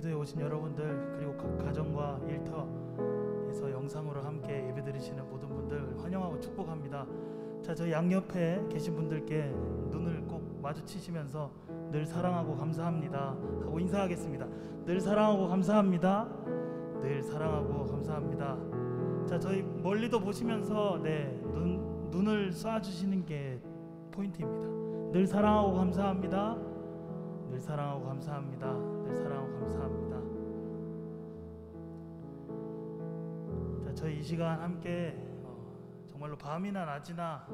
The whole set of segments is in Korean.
기도에 오신 여러분들, 그리고 각 가정과 일터에서 영상으로 함께 예배드리시는 모든 분들 환영하고 축복합니다. 자, 저 양옆에 계신 분들께 눈을 꼭 마주치시면서 늘 사랑하고 감사합니다 하고 인사하겠습니다. 늘 사랑하고 감사합니다. 늘 사랑하고 감사합니다. 자, 저희 멀리도 보시면서 눈을 쏴주시는 게 포인트입니다. 늘 사랑하고 감사합니다. 늘 사랑하고 감사합니다. 늘 사랑하고 감사합니다. 자, 저희 이 시간 함께 정말로 밤이나 낮이나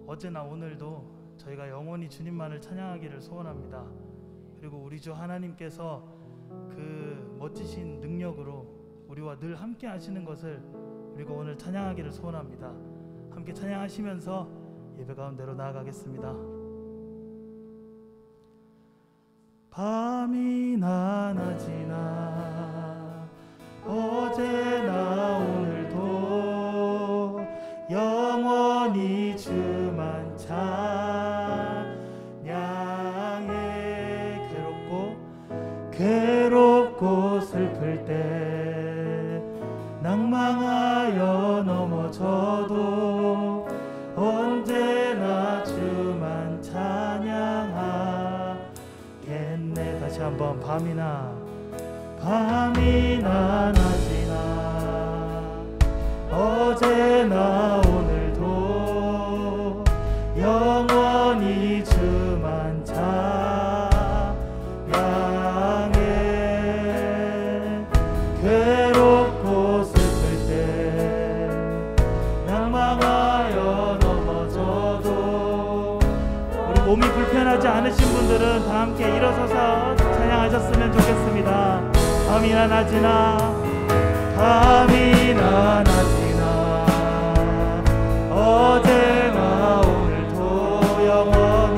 어제나 오늘도 저희가 영원히 주님만을 찬양하기를 소원합니다. 그리고 우리 주 하나님께서 그 멋지신 능력으로 우리와 늘 함께 하시는 것을 우리가 오늘 찬양하기를 소원합니다. 함께 찬양하시면서 예배 가운데로 나아가겠습니다. 밤이나 낮이나 어제나 오늘도 영원히 주만 찬양해. 괴롭고 슬플 때 낭망하여 넘어져도 언제나 주만 찬양하겠네. 다시 한번 밤이나 낮이나 어제나 오늘도 영원히 주만 찬양해. 괴롭고 슬플 때 낭망하여 넘어져도 우리 몸이 불편하지 않으신 분들은 다 함께 일어서서 찬양하셨으면 좋겠습니다. 밤이나 낮이나 어제나 오늘도 영원히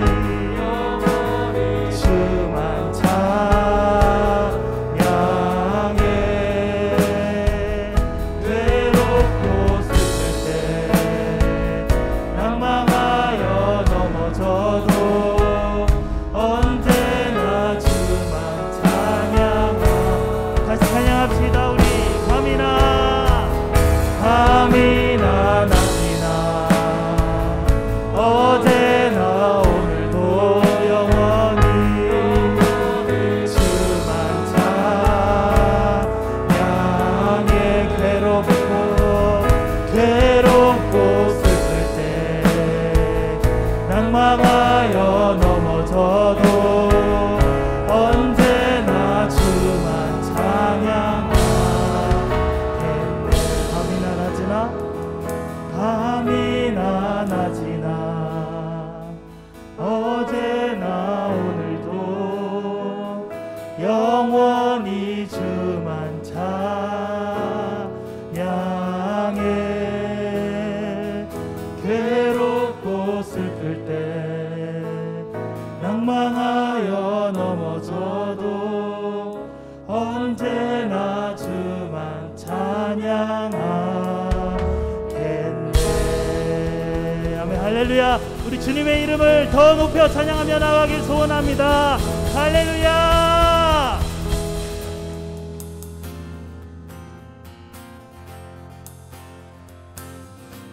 주만 찬양해. 괴롭고 슬플 때 낭망하여 넘어져도 언제나 주만 찬양하. 다시 찬양합시다. 우리 밤이나 낮이나 어제나 오늘도 영원히 주만 찬양해. 괴롭고 슬플 때 낭망하여 넘어져도 언제나 주만 찬양하겠네. 밤이나 낮이나 어제나 오늘도 영원히 주만 찬양해. 괴롭고 슬플 때 낭망하여 넘어져도 언제나 주만 찬양하겠네. 아멘. 할렐루야. 우리 주님의 이름을 더 높여 찬양하며 나가길 소원합니다. 할렐루야.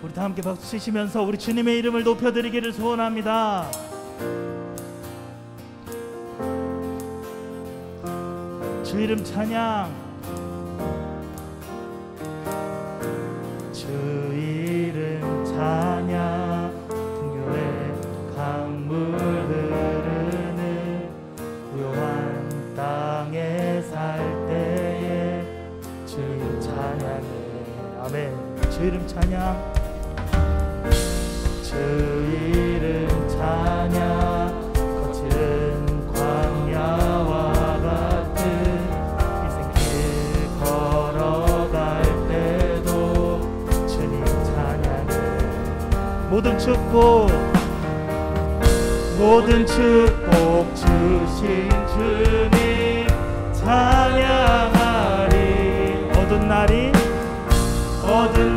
우리 다 함께 박수 치시면서 우리 주님의 이름을 높여드리기를 소원합니다. 주 이름 찬양. 주 이름 찬양. 풍요의 강물 흐르는 고요한 땅에 살 때에 주 이름 찬양해. 아멘. 주 이름 찬양. 주 이름 찬양. 거칠은 광야와 같은 인생길 걸어갈 때도 주님 찬양해. 모든 축복 주신 주님 찬양하리. 어두운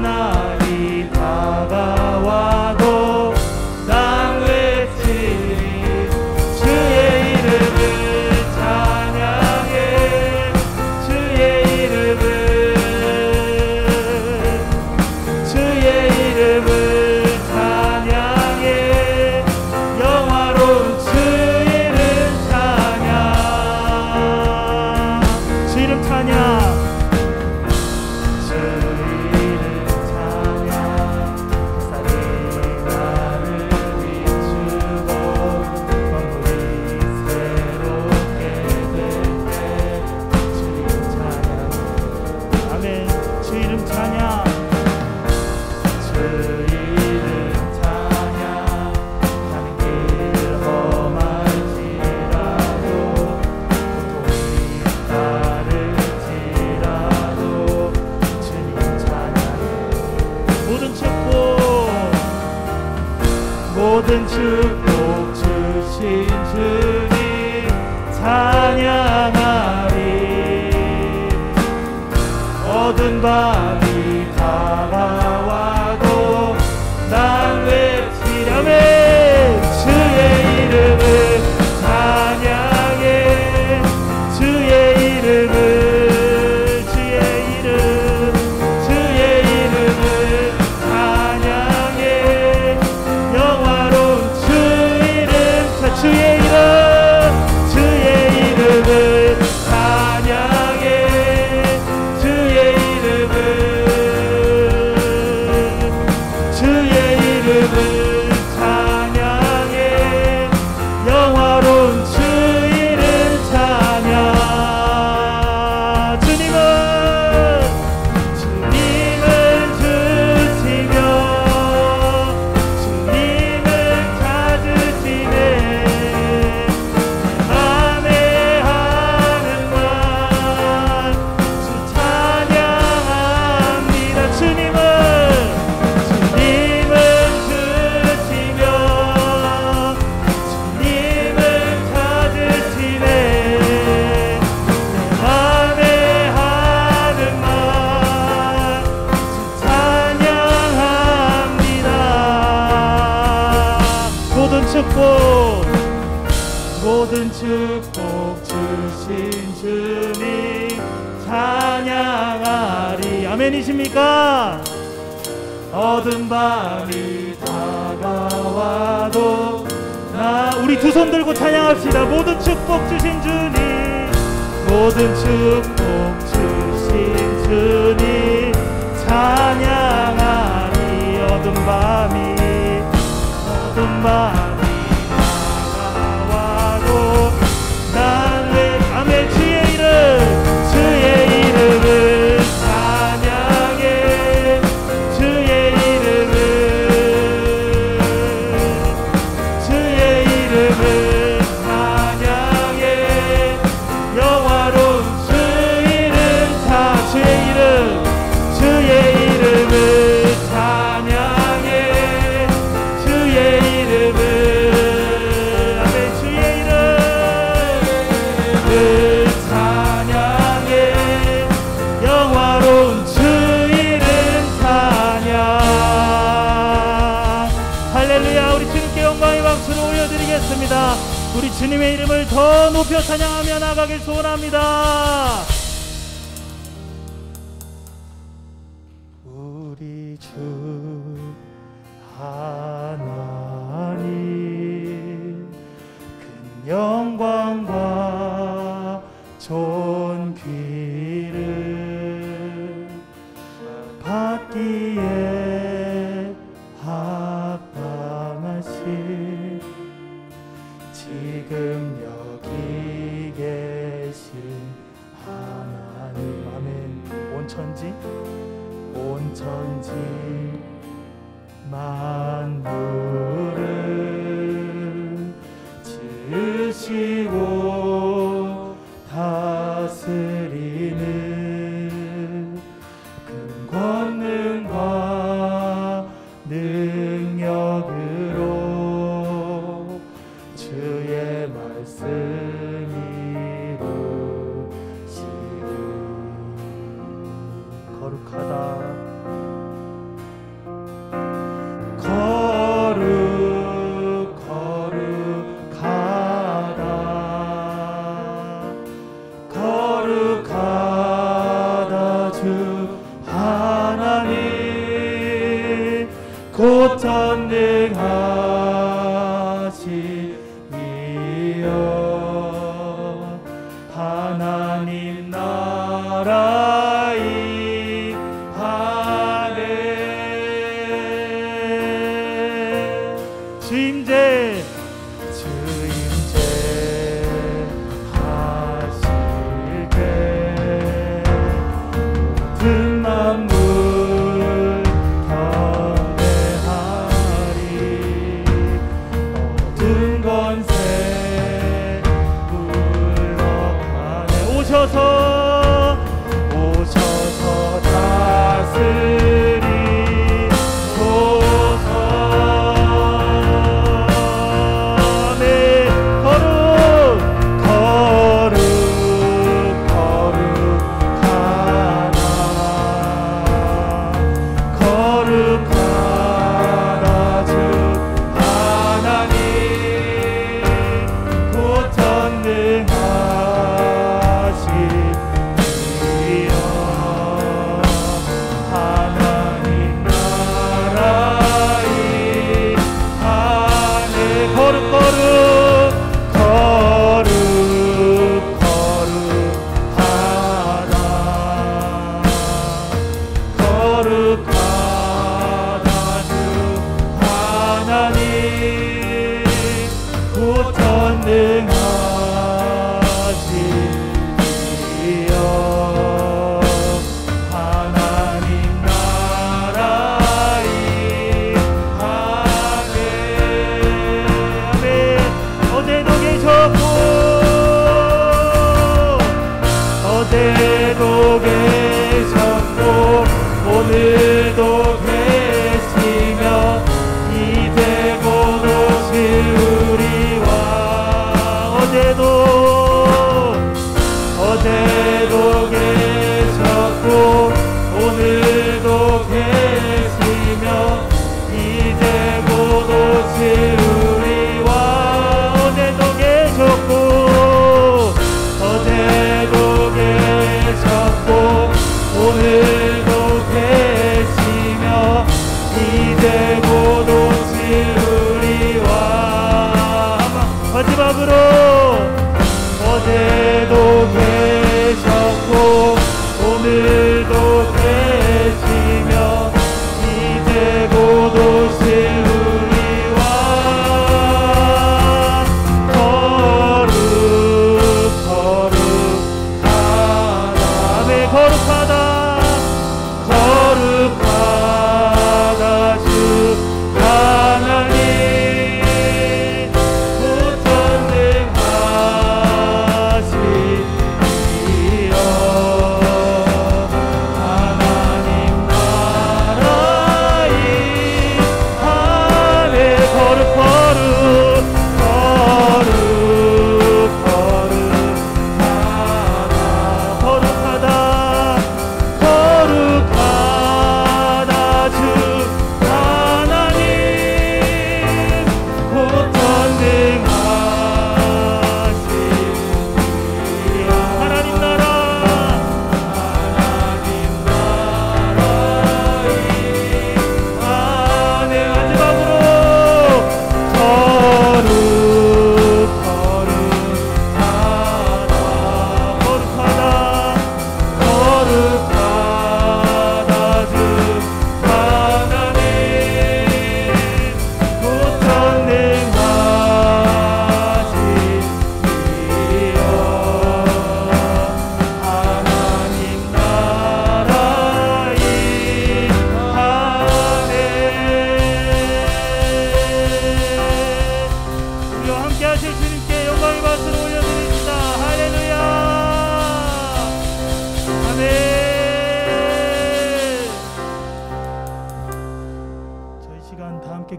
날이 다가와도 난 외치리. 주의 이름을 찬양해. 어두운 밤이 다가와도 난 외치려면 주의 이름을 찬양해. 주의 이름을 찬양해. 영화로운 주 이름, 주의 이름을 찬양해. 주의 이름을 찬양해. 영화로운 주 이름 찬양. 주님은 주시며 주님을 찾으시네. 내 맘에 하는 말 주 찬양합니다. 주님은 주시며 주님을 찾으시네. 내 맘에 하는 말 주 찬양합니다. 모든 축복 주신 주님 찬양하리. 아멘이십니까? 어두운 밤이 다가와도 우리 두 손 들고 찬양합시다. 모든 축복 주신 주님, 모든 축복 주신 주님 찬양하리. 어두운 밤이 다가와도 난 왜 아멘. 주의 이름을 찬양해. 주의 이름을 찬양해. 영화로운 주 이름 주의 이름을 찬양해. 주의 이름을 아멘. 주의 이름을 찬양해. 영화로운 주 이름 찬양. 할렐루야. 우리 주님께 영광의 박수를 올려드리겠습니다. 우리 주님의 이름을 더 높여 찬양하며 나가길 소원합니다. 우리 주 하나님 큰 영광과 존귀를 받기에 합당하신 지금 여기 계신 하나님. 아멘. 온 천지 만물을 지으시고 다스리는 큰 권능과 능력으로 주의 말씀이 이루시니 거룩하다. 거룩하다 주 하나님 곧 전능하시니여. 하나님 나라이 하네. 주임제 하실 때 모든 만물 경배하리. 모든 권세 물러가네. 오셔서 다스리소서. 네, 거룩하다 어제도 계셨고 오늘도 계시며 이제 곧 오실 우리와 어제도 계셨고 어제도 계셨고 오늘도 계시며 이제 곧 오실 우리와 마지막으로 어제도 계셨고 오늘도 계시며 이제 곧 오실 우리와 거룩하다 거룩하다 주 하나님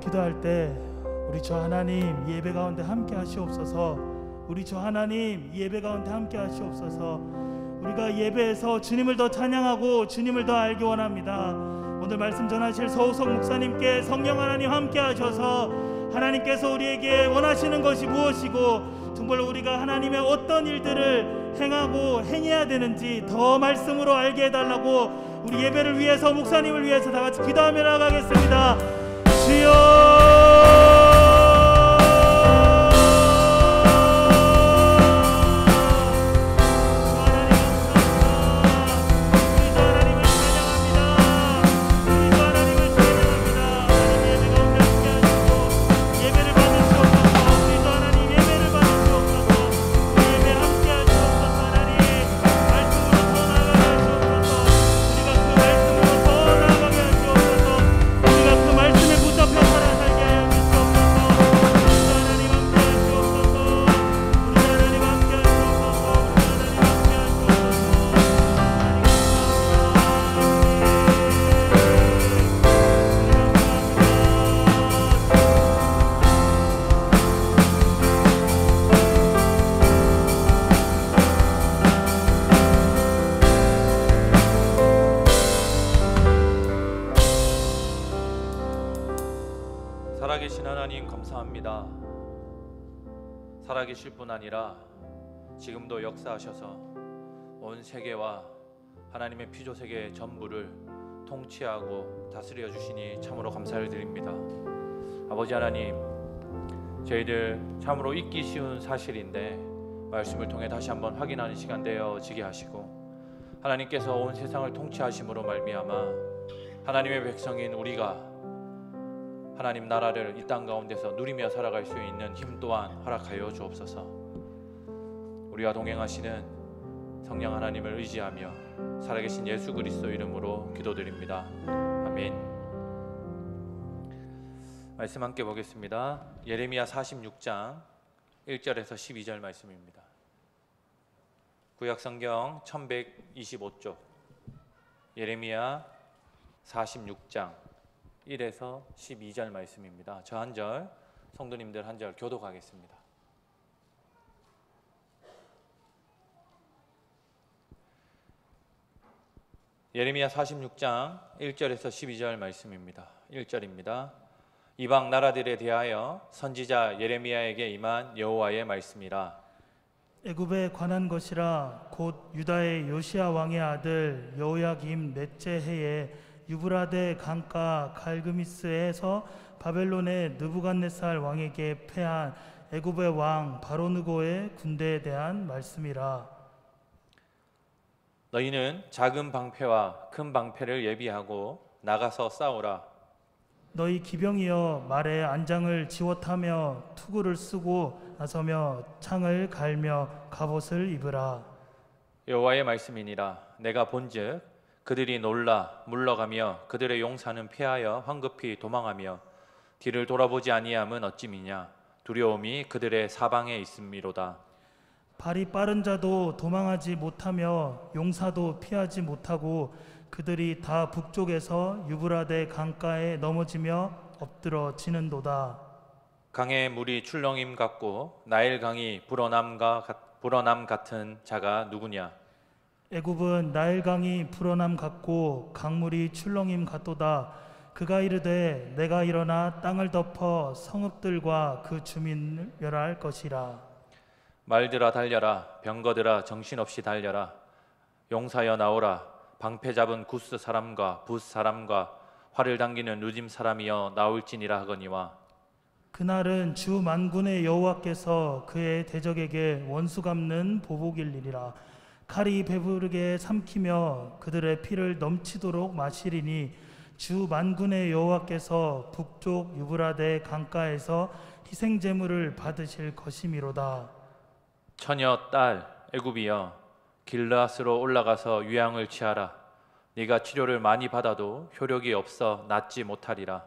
기도할 때 우리 주 하나님 예배 가운데 함께 하시옵소서. 우리 주 하나님 예배 가운데 함께 하시옵소서. 우리가 예배에서 주님을 더 찬양하고 주님을 더 알기 원합니다. 오늘 말씀 전하실 서우석 목사님께 성령 하나님 함께 하셔서 하나님께서 우리에게 원하시는 것이 무엇이고 정말로 우리가 하나님의 어떤 일들을 행하고 행해야 되는지 더 말씀으로 알게 해달라고 우리 예배를 위해서 목사님을 위해서 다 같이 기도하며 나가겠습니다. 주여 살아계신 하나님 감사합니다. 살아계실 뿐 아니라 지금도 역사하셔서 온 세계와 하나님의 피조세계 전부를 통치하고 다스려 주시니 참으로 감사를 드립니다. 아버지 하나님, 저희들 참으로 잊기 쉬운 사실인데 말씀을 통해 다시 한번 확인하는 시간 되어지게 하시고 하나님께서 온 세상을 통치하심으로 말미암아 하나님의 백성인 우리가 하나님 나라를 이 땅 가운데서 누리며 살아갈 수 있는 힘 또한 허락하여 주옵소서. 우리와 동행하시는 성령 하나님을 의지하며 살아계신 예수 그리스도 이름으로 기도드립니다. 아멘. 말씀 함께 보겠습니다. 예레미야 46장 1절에서 12절 말씀입니다. 구약성경 1125쪽 예레미야 46장 1에서 12절 말씀입니다. 저 한 절, 성도님들 한 절 교독하겠습니다. 예레미야 46장 1절에서 12절 말씀입니다. 1절입니다. 이방 나라들에 대하여 선지자 예레미야에게 임한 여호와의 말씀이라. 애굽에 관한 것이라. 곧 유다의 요시야 왕의 아들 여호야김 넷째 해에 유브라데 강가 갈그미스에서 바벨론의 느부갓네살 왕에게 패한 애굽의 왕 바로느고의 군대에 대한 말씀이라. 너희는 작은 방패와 큰 방패를 예비하고 나가서 싸우라. 너희 기병이여 말에 안장을 지워타며 투구를 쓰고 나서며 창을 갈며 갑옷을 입으라. 여호와의 말씀이니라. 내가 본즉 그들이 놀라 물러가며 그들의 용사는 패하여 황급히 도망하며 뒤를 돌아보지 아니함은 어찌미냐. 두려움이 그들의 사방에 있음이로다. 발이 빠른 자도 도망하지 못하며 용사도 피하지 못하고 그들이 다 북쪽에서 유브라데 강가에 넘어지며 엎드러지는도다. 강의 물이 출렁임 같고 나일 강이 불어남 같은 자가 누구냐. 애굽은 나일강이 불어남 같고 강물이 출렁임 같도다. 그가 이르되 내가 일어나 땅을 덮어 성읍들과 그 주민을 멸할 것이라. 말들아 달려라. 병거들아 정신없이 달려라. 용사여 나오라. 방패 잡은 구스 사람과 붓 사람과 활을 당기는 루짐 사람이여 나올지니라 하거니와. 그날은 주 만군의 여호와께서 그의 대적에게 원수 갚는 보복일이라. 칼이 배부르게 삼키며 그들의 피를 넘치도록 마시리니 주 만군의 여호와께서 북쪽 유브라데 강가에서 희생 제물을 받으실 것이미로다. 처녀 딸 애굽이여 길르앗으로 올라가서 유양을 취하라. 네가 치료를 많이 받아도 효력이 없어 낫지 못하리라.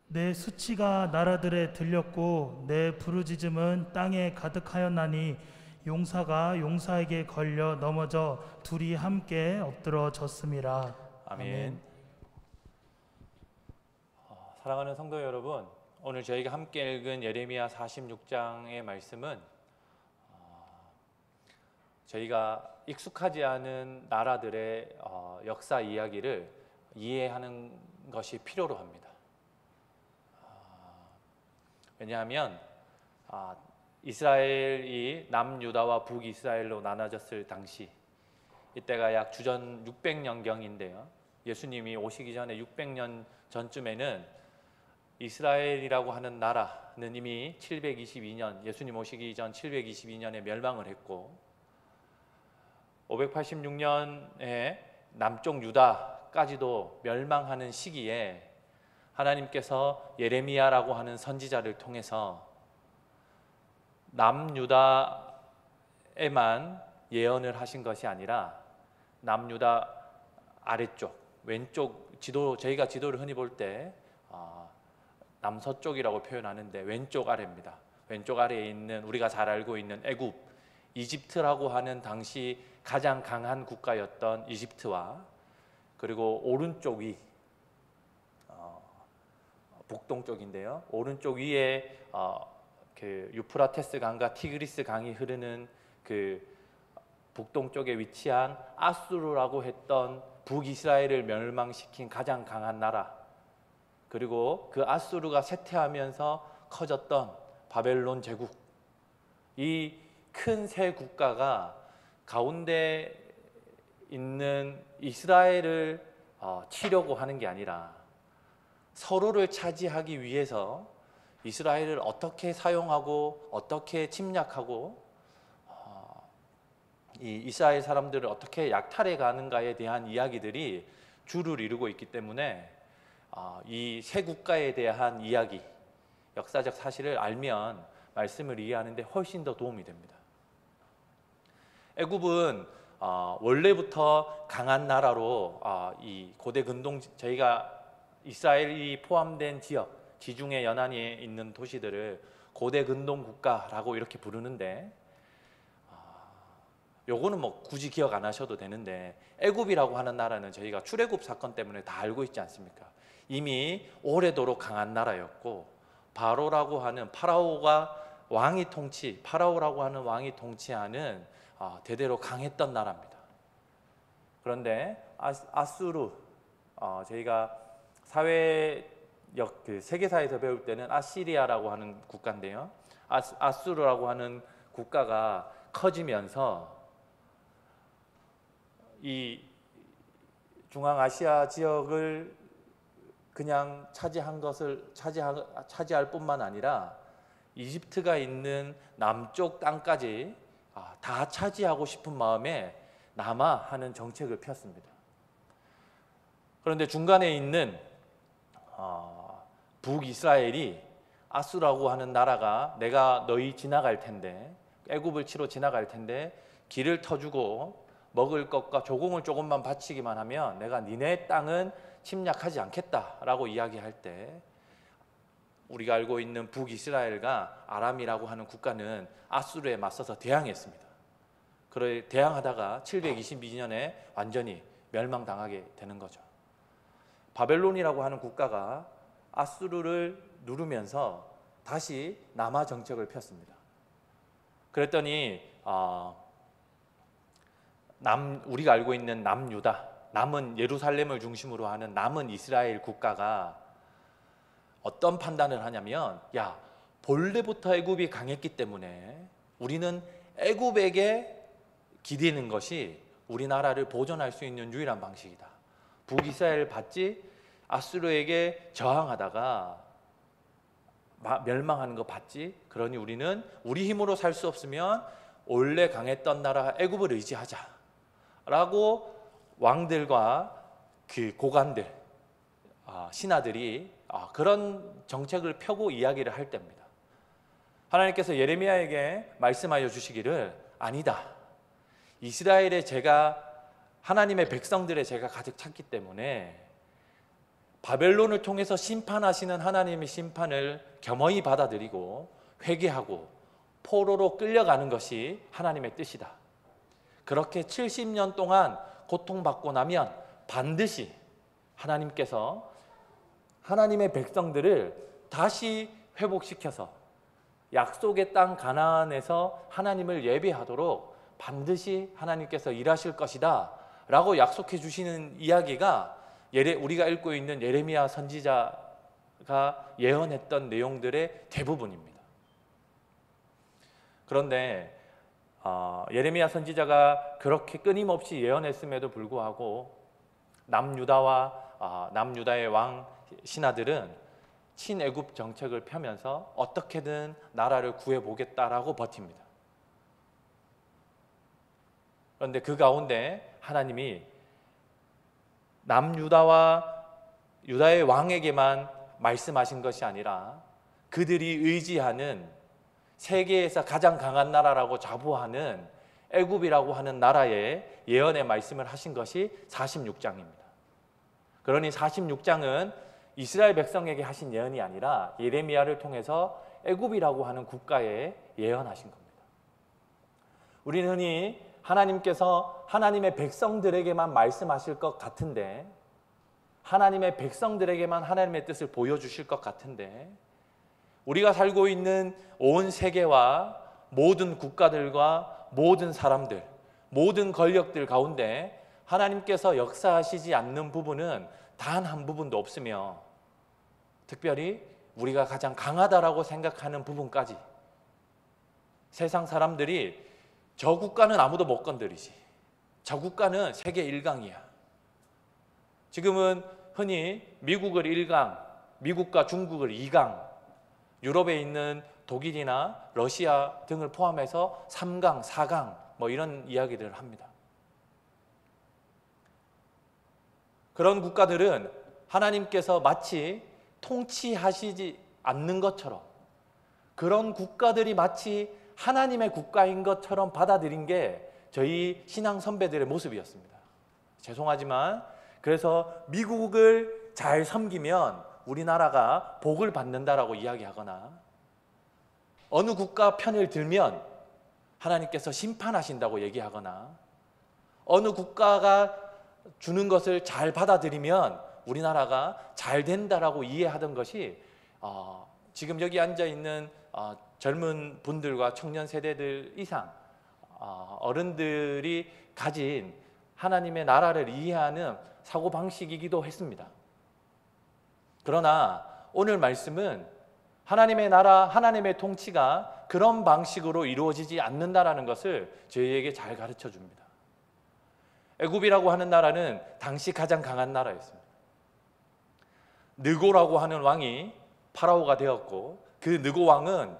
내 수치가 나라들에 들렸고 내 부르짖음은 땅에 가득하였나니 용사가 용사에게 걸려 넘어져 둘이 함께 엎드러졌음이라. 아멘. 사랑하는 성도 여러분, 오늘 저희가 함께 읽은 예레미야 46장의 말씀은 저희가 익숙하지 않은 나라들의 역사 이야기를 이해하는 것이 필요로 합니다. 왜냐하면 이스라엘이 남유다와 북이스라엘로 나눠졌을 당시, 이때가 약 주전 600년경인데요. 예수님이 오시기 전에 600년 전쯤에는 이스라엘이라고 하는 나라는 이미 722년, 예수님 오시기 전 722년에 멸망을 했고 586년에 남쪽 유다까지도 멸망하는 시기에 하나님께서 예레미야라고 하는 선지자를 통해서 남유다에만 예언을 하신 것이 아니라 남유다 아래쪽, 왼쪽 저희가 지도를 흔히 볼 때 남서쪽이라고 표현하는데 왼쪽 아래입니다. 왼쪽 아래에 있는 우리가 잘 알고 있는 애굽, 이집트라고 하는 당시 가장 강한 국가였던 이집트와 그리고 오른쪽 위 북동쪽인데요. 오른쪽 위에 그 유프라테스 강과 티그리스 강이 흐르는 그 북동쪽에 위치한 아수르라고 했던 북이스라엘을 멸망시킨 가장 강한 나라, 그리고 그 아수르가 쇠퇴하면서 커졌던 바벨론 제국, 이 큰 세 국가가 가운데 있는 이스라엘을 치려고 하는 게 아니라 서로를 차지하기 위해서 이스라엘을 어떻게 사용하고 어떻게 침략하고 이 이스라엘 사람들을 어떻게 약탈해 가는가에 대한 이야기들이 주를 이루고 있기 때문에 이 세 국가에 대한 이야기, 역사적 사실을 알면 말씀을 이해하는 데 훨씬 더 도움이 됩니다. 애굽은 원래부터 강한 나라로 이 고대 근동, 저희가 이스라엘이 포함된 지역, 지중해 연안에 있는 도시들을 고대 근동 국가라고 이렇게 부르는데, 요거는 뭐 굳이 기억 안 하셔도 되는데, 애굽이라고 하는 나라는 저희가 출애굽 사건 때문에 다 알고 있지 않습니까? 이미 오래도록 강한 나라였고, 바로라고 하는 파라오라고 하는 왕이 통치하는 대대로 강했던 나라입니다. 그런데 아수르, 저희가 사회역 세계사에서 배울 때는 아시리아라고 하는 국가인데요. 아수르라고 하는 국가가 커지면서 이 중앙아시아 지역을 그냥 차지할 뿐만 아니라 이집트가 있는 남쪽 땅까지 다 차지하고 싶은 마음에 남하하는 정책을 폈습니다. 그런데 중간에 있는 북이스라엘이 아수라고 하는 나라가 내가 너희 지나갈 텐데, 애굽을 치러 지나갈 텐데 길을 터주고 먹을 것과 조공을 조금만 바치기만 하면 내가 니네 땅은 침략하지 않겠다라고 이야기할 때, 우리가 알고 있는 북이스라엘과 아람이라고 하는 국가는 아수르에 맞서서 대항했습니다. 그래 대항하다가 722년에 완전히 멸망당하게 되는 거죠. 바벨론이라고 하는 국가가 아수르를 누르면서 다시 남하 정책을 폈습니다. 그랬더니 우리가 알고 있는 남유다, 남은 예루살렘을 중심으로 하는 남은 이스라엘 국가가 어떤 판단을 하냐면, 야, 본래부터 애굽이 강했기 때문에 우리는 애굽에게 기대는 것이 우리나라를 보존할 수 있는 유일한 방식이다. 북이스라엘 봤지? 아수르에게 저항하다가 멸망하는 거 봤지? 그러니 우리는 우리 힘으로 살 수 없으면 원래 강했던 나라 애굽을 의지하자 라고 왕들과 그 고관들, 신하들이 그런 정책을 펴고 이야기를 할 때입니다. 하나님께서 예레미야에게 말씀하여 주시기를, 아니다, 이스라엘의 죄가 하나님의 백성들의 죄가 가득 찼기 때문에 바벨론을 통해서 심판하시는 하나님의 심판을 겸허히 받아들이고 회개하고 포로로 끌려가는 것이 하나님의 뜻이다. 그렇게 70년 동안 고통받고 나면 반드시 하나님께서 하나님의 백성들을 다시 회복시켜서 약속의 땅 가나안에서 하나님을 예배하도록 반드시 하나님께서 일하실 것이다 라고 약속해 주시는 이야기가 우리가 읽고 있는 예레미야 선지자가 예언했던 내용들의 대부분입니다. 그런데 예레미야 선지자가 그렇게 끊임없이 예언했음에도 불구하고 남유다의 왕 신하들은 친애굽 정책을 펴면서 어떻게든 나라를 구해보겠다라고 버팁니다. 그런데 그 가운데 하나님이 남유다와 유다의 왕에게만 말씀하신 것이 아니라 그들이 의지하는 세계에서 가장 강한 나라라고 자부하는 애굽이라고 하는 나라에 예언의 말씀을 하신 것이 46장입니다. 그러니 46장은 이스라엘 백성에게 하신 예언이 아니라 예레미야를 통해서 애굽이라고 하는 국가에 예언하신 겁니다. 우리는 흔히 하나님께서 하나님의 백성들에게만 말씀하실 것 같은데, 하나님의 백성들에게만 하나님의 뜻을 보여주실 것 같은데, 우리가 살고 있는 온 세계와 모든 국가들과 모든 사람들, 모든 권력들 가운데 하나님께서 역사하시지 않는 부분은 단 한 부분도 없으며, 특별히 우리가 가장 강하다라고 생각하는 부분까지 세상 사람들이 저 국가는 아무도 못 건드리지, 저 국가는 세계 1강이야. 지금은 흔히 미국을 1강, 미국과 중국을 2강, 유럽에 있는 독일이나 러시아 등을 포함해서 3강, 4강 뭐 이런 이야기들을 합니다. 그런 국가들은 하나님께서 마치 통치하시지 않는 것처럼, 그런 국가들이 마치 하나님의 국가인 것처럼 받아들인 게 저희 신앙 선배들의 모습이었습니다. 죄송하지만 그래서 미국을 잘 섬기면 우리나라가 복을 받는다라고 이야기하거나, 어느 국가 편을 들면 하나님께서 심판하신다고 얘기하거나, 어느 국가가 주는 것을 잘 받아들이면 우리나라가 잘 된다라고 이해하던 것이 지금 여기 앉아 있는 젊은 분들과 청년 세대들 이상 어른들이 가진 하나님의 나라를 이해하는 사고방식이기도 했습니다. 그러나 오늘 말씀은 하나님의 나라, 하나님의 통치가 그런 방식으로 이루어지지 않는다라는 것을 저희에게 잘 가르쳐 줍니다. 애굽이라고 하는 나라는 당시 가장 강한 나라였습니다. 느고라고 하는 왕이 파라오가 되었고, 그 느고 왕은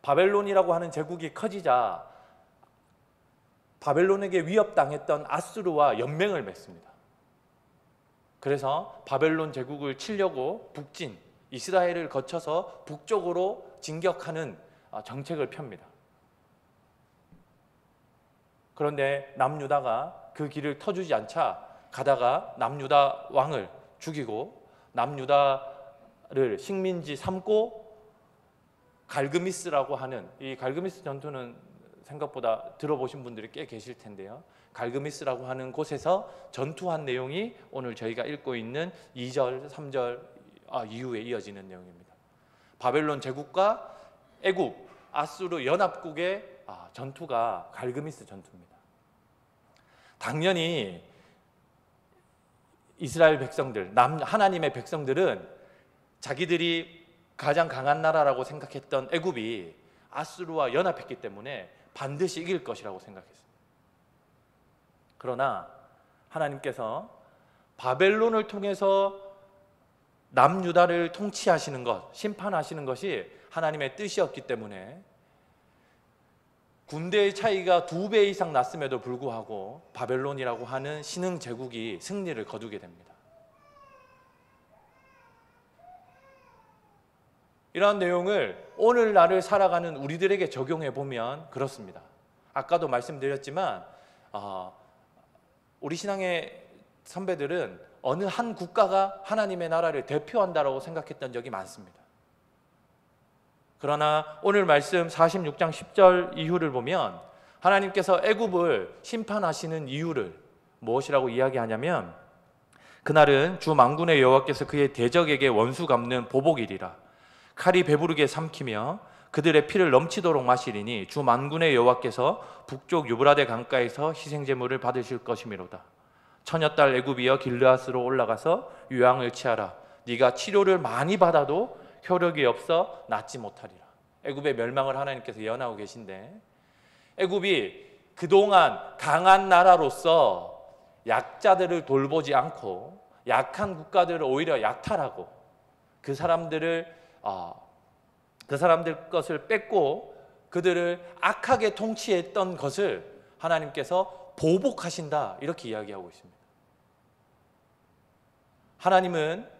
바벨론이라고 하는 제국이 커지자 바벨론에게 위협당했던 아수르와 연맹을 맺습니다. 그래서 바벨론 제국을 치려고 북진, 이스라엘을 거쳐서 북쪽으로 진격하는 정책을 펴니다. 그런데 남유다가 그 길을 터주지 않자 가다가 남유다 왕을 죽이고 남유다를 식민지 삼고 갈그미스라고 하는, 이 갈그미스 전투는 생각보다 들어보신 분들이 꽤 계실 텐데요. 갈그미스라고 하는 곳에서 전투한 내용이 오늘 저희가 읽고 있는 2절, 3절 이후에 이어지는 내용입니다. 바벨론 제국과 애굽, 아수르 연합국의 전투가 갈그미스 전투입니다. 당연히 이스라엘 백성들, 하나님의 백성들은 자기들이 가장 강한 나라라고 생각했던 애굽이 아수르와 연합했기 때문에 반드시 이길 것이라고 생각했습니다. 그러나 하나님께서 바벨론을 통해서 남유다를 통치하시는 것, 심판하시는 것이 하나님의 뜻이었기 때문에 군대의 차이가 2배 이상 났음에도 불구하고 바벨론이라고 하는 신흥 제국이 승리를 거두게 됩니다. 이러한 내용을 오늘날을 살아가는 우리들에게 적용해 보면 그렇습니다. 아까도 말씀드렸지만 우리 신앙의 선배들은 어느 한 국가가 하나님의 나라를 대표한다라고 생각했던 적이 많습니다. 그러나 오늘 말씀 46장 10절 이후를 보면 하나님께서 애굽을 심판하시는 이유를 무엇이라고 이야기하냐면, 그날은 주 만군의 여호와께서 그의 대적에게 원수 갚는 보복일이라. 칼이 배부르게 삼키며 그들의 피를 넘치도록 마시리니 주 만군의 여호와께서 북쪽 유브라데 강가에서 희생제물을 받으실 것이미로다. 처녀딸 애굽이여 길르앗으로 올라가서 유황을 취하라. 네가 치료를 많이 받아도 효력이 없어 낫지 못하리라. 애굽의 멸망을 하나님께서 예언하고 계신데, 애굽이 그동안 강한 나라로서 약자들을 돌보지 않고 약한 국가들을 오히려 약탈하고 그 사람들 것을 뺏고 그들을 악하게 통치했던 것을 하나님께서 보복하신다, 이렇게 이야기하고 있습니다. 하나님은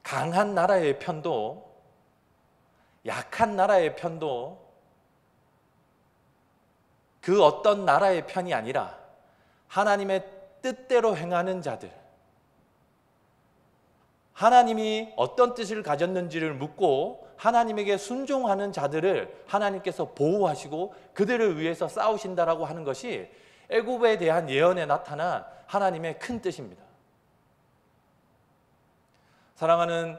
강한 나라의 편도 약한 나라의 편도 그 어떤 나라의 편이 아니라 하나님의 뜻대로 행하는 자들, 하나님이 어떤 뜻을 가졌는지를 묻고 하나님에게 순종하는 자들을 하나님께서 보호하시고 그들을 위해서 싸우신다라고 하는 것이 애굽에 대한 예언에 나타난 하나님의 큰 뜻입니다. 사랑하는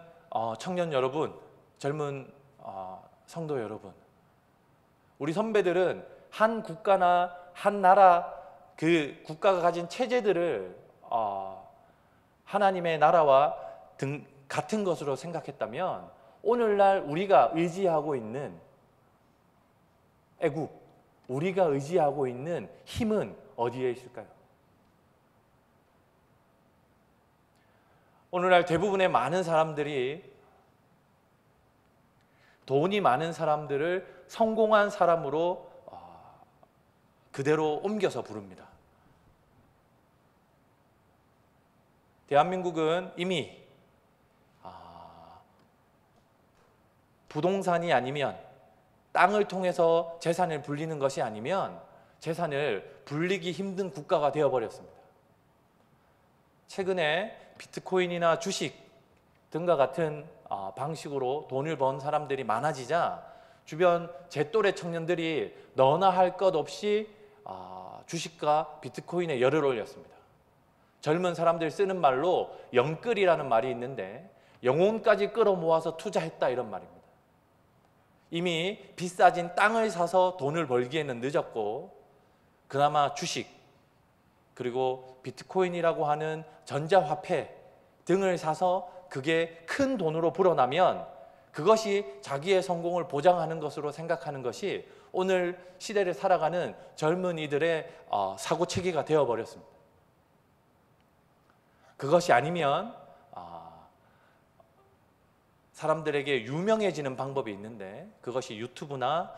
청년 여러분, 젊은 성도 여러분, 우리 선배들은 한 국가나 한 나라, 그 국가가 가진 체제들을 하나님의 나라와 같은 것으로 생각했다면 오늘날 우리가 의지하고 있는 애굽, 우리가 의지하고 있는 힘은 어디에 있을까요? 오늘날 대부분의 많은 사람들이 돈이 많은 사람들을 성공한 사람으로 그대로 옮겨서 부릅니다. 대한민국은 이미 부동산이 아니면, 땅을 통해서 재산을 불리는 것이 아니면 재산을 불리기 힘든 국가가 되어버렸습니다. 최근에 비트코인이나 주식 등과 같은 방식으로 돈을 번 사람들이 많아지자 주변 제 또래 청년들이 너나 할 것 없이 주식과 비트코인에 열을 올렸습니다. 젊은 사람들이 쓰는 말로 영끌이라는 말이 있는데, 영혼까지 끌어모아서 투자했다, 이런 말입니다. 이미 비싸진 땅을 사서 돈을 벌기에는 늦었고 그나마 주식, 그리고 비트코인이라고 하는 전자화폐 등을 사서 그게 큰 돈으로 불어나면 그것이 자기의 성공을 보장하는 것으로 생각하는 것이 오늘 시대를 살아가는 젊은이들의 사고체계가 되어버렸습니다. 그것이 아니면 사람들에게 유명해지는 방법이 있는데, 그것이 유튜브나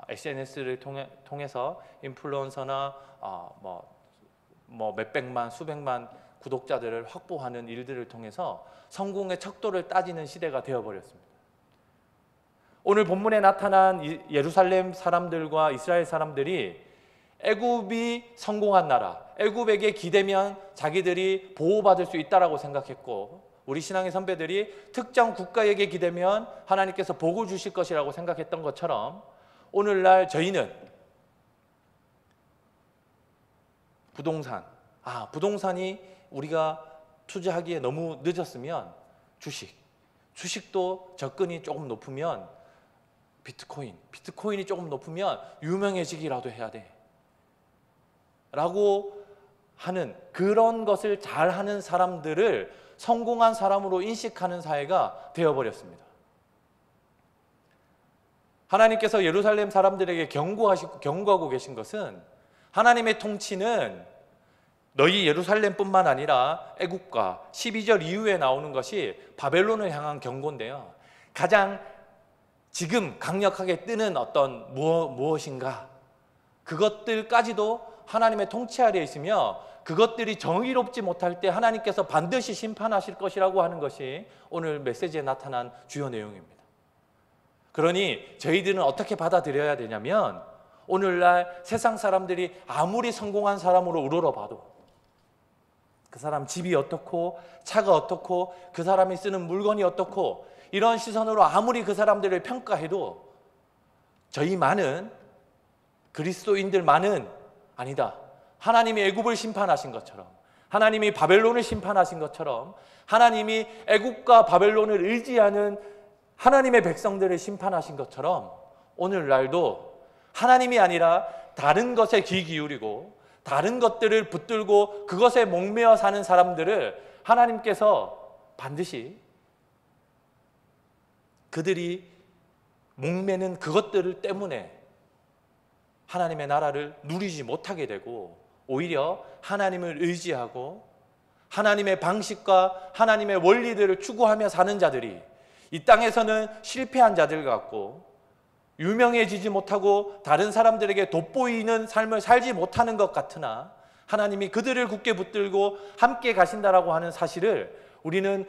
SNS를 통해서 인플루언서나 뭐 몇백만 수백만 구독자들을 확보하는 일들을 통해서 성공의 척도를 따지는 시대가 되어버렸습니다. 오늘 본문에 나타난 예루살렘 사람들과 이스라엘 사람들이 애굽이 성공한 나라, 애굽에게 기대면 자기들이 보호받을 수 있다라고 생각했고, 우리 신앙의 선배들이 특정 국가에게 기대면 하나님께서 복을 주실 것이라고 생각했던 것처럼, 오늘날 저희는 부동산이 우리가 투자하기에 너무 늦었으면 주식도 접근이 조금 높으면 비트코인이 조금 높으면 유명해지기라도 해야 돼 라고 하는, 그런 것을 잘하는 사람들을 성공한 사람으로 인식하는 사회가 되어버렸습니다. 하나님께서 예루살렘 사람들에게 경고하고 계신 것은, 하나님의 통치는 너희 예루살렘뿐만 아니라 애굽과 12절 이후에 나오는 것이 바벨론을 향한 경고인데요, 가장 지금 강력하게 뜨는 어떤 무엇인가, 그것들까지도 하나님의 통치 아래에 있으며 그것들이 정의롭지 못할 때 하나님께서 반드시 심판하실 것이라고 하는 것이 오늘 메시지에 나타난 주요 내용입니다. 그러니 저희들은 어떻게 받아들여야 되냐면, 오늘날 세상 사람들이 아무리 성공한 사람으로 우러러봐도, 그 사람 집이 어떻고 차가 어떻고 그 사람이 쓰는 물건이 어떻고 이런 시선으로 아무리 그 사람들을 평가해도 저희만은, 그리스도인들만은 아니다, 하나님이 애굽을 심판하신 것처럼, 하나님이 바벨론을 심판하신 것처럼, 하나님이 애굽과 바벨론을 의지하는 하나님의 백성들을 심판하신 것처럼, 오늘날도 하나님이 아니라 다른 것에 귀 기울이고 다른 것들을 붙들고 그것에 목매어 사는 사람들을 하나님께서 반드시 그들이 목매는 그것들 때문에 하나님의 나라를 누리지 못하게 되고, 오히려 하나님을 의지하고 하나님의 방식과 하나님의 원리들을 추구하며 사는 자들이 이 땅에서는 실패한 자들 같고, 유명해지지 못하고 다른 사람들에게 돋보이는 삶을 살지 못하는 것 같으나, 하나님이 그들을 굳게 붙들고 함께 가신다라고 하는 사실을 우리는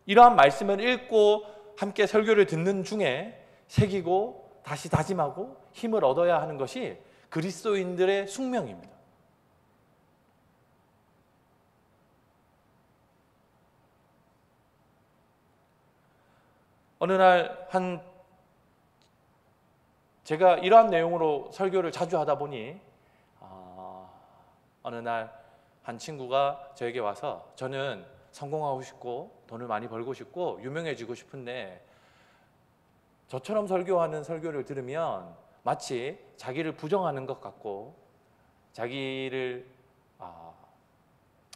이러한 말씀을 읽고 함께 설교를 듣는 중에 새기고 다시 다짐하고 힘을 얻어야 하는 것이 그리스도인들의 숙명입니다. 어느 날 제가 이러한 내용으로 설교를 자주 하다 보니 어느 날 한 친구가 저에게 와서, 저는 성공하고 싶고 돈을 많이 벌고 싶고 유명해지고 싶은데 저처럼 설교하는 설교를 들으면 마치 자기를 부정하는 것 같고 자기를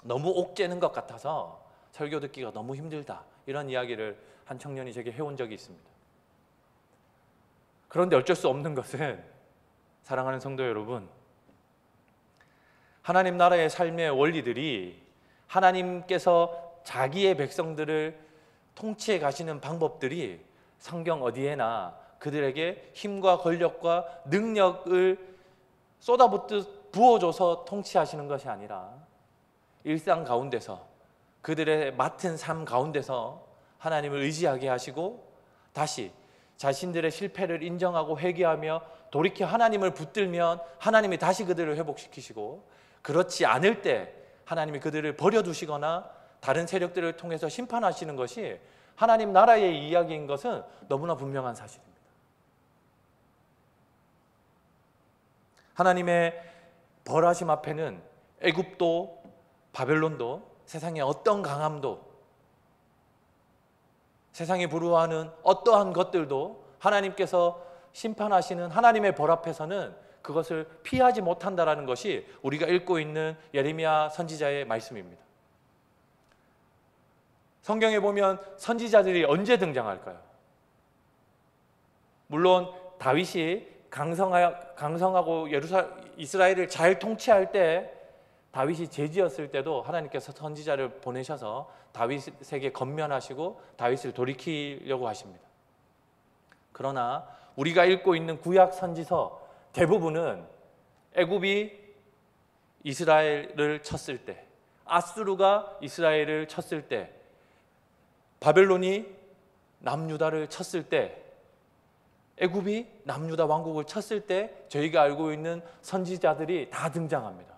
너무 옥죄는 것 같아서 설교 듣기가 너무 힘들다, 이런 이야기를 한 청년이 제게 해온 적이 있습니다. 그런데 어쩔 수 없는 것은, 사랑하는 성도 여러분, 하나님 나라의 삶의 원리들이 하나님께서 자기의 백성들을 통치해 가시는 방법들이 성경 어디에나 그들에게 힘과 권력과 능력을 쏟아붓듯 부어줘서 통치하시는 것이 아니라, 일상 가운데서 그들의 맡은 삶 가운데서 하나님을 의지하게 하시고 다시 자신들의 실패를 인정하고 회개하며 돌이켜 하나님을 붙들면 하나님이 다시 그들을 회복시키시고, 그렇지 않을 때 하나님이 그들을 버려두시거나 다른 세력들을 통해서 심판하시는 것이 하나님 나라의 이야기인 것은 너무나 분명한 사실입니다. 하나님의 벌하심 앞에는 애굽도 바벨론도, 세상의 어떤 강함도, 세상이 부러워하는 어떠한 것들도 하나님께서 심판하시는 하나님의 벌 앞에서는 그것을 피하지 못한다라는 것이 우리가 읽고 있는 예레미야 선지자의 말씀입니다. 성경에 보면 선지자들이 언제 등장할까요? 물론 다윗이 강성하고 이스라엘을 잘 통치할 때, 다윗이 죄지었을 때도 하나님께서 선지자를 보내셔서 다윗에게 권면하시고 다윗을 돌이키려고 하십니다. 그러나 우리가 읽고 있는 구약 선지서 대부분은 애굽이 이스라엘을 쳤을 때, 아수르가 이스라엘을 쳤을 때, 바벨론이 남유다를 쳤을 때, 애굽이 남유다 왕국을 쳤을 때 저희가 알고 있는 선지자들이 다 등장합니다.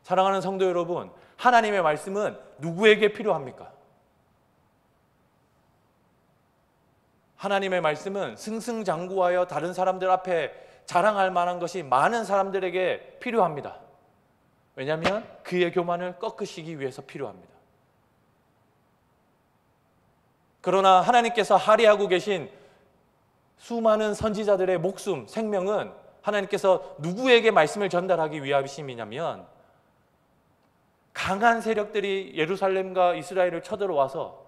사랑하는 성도 여러분, 하나님의 말씀은 누구에게 필요합니까? 하나님의 말씀은 승승장구하여 다른 사람들 앞에 자랑할 만한 것이 많은 사람들에게 필요합니다. 왜냐하면 그의 교만을 꺾으시기 위해서 필요합니다. 그러나 하나님께서 할애하고 계신 수많은 선지자들의 목숨, 생명은 하나님께서 누구에게 말씀을 전달하기 위함이냐면, 강한 세력들이 예루살렘과 이스라엘을 쳐들어와서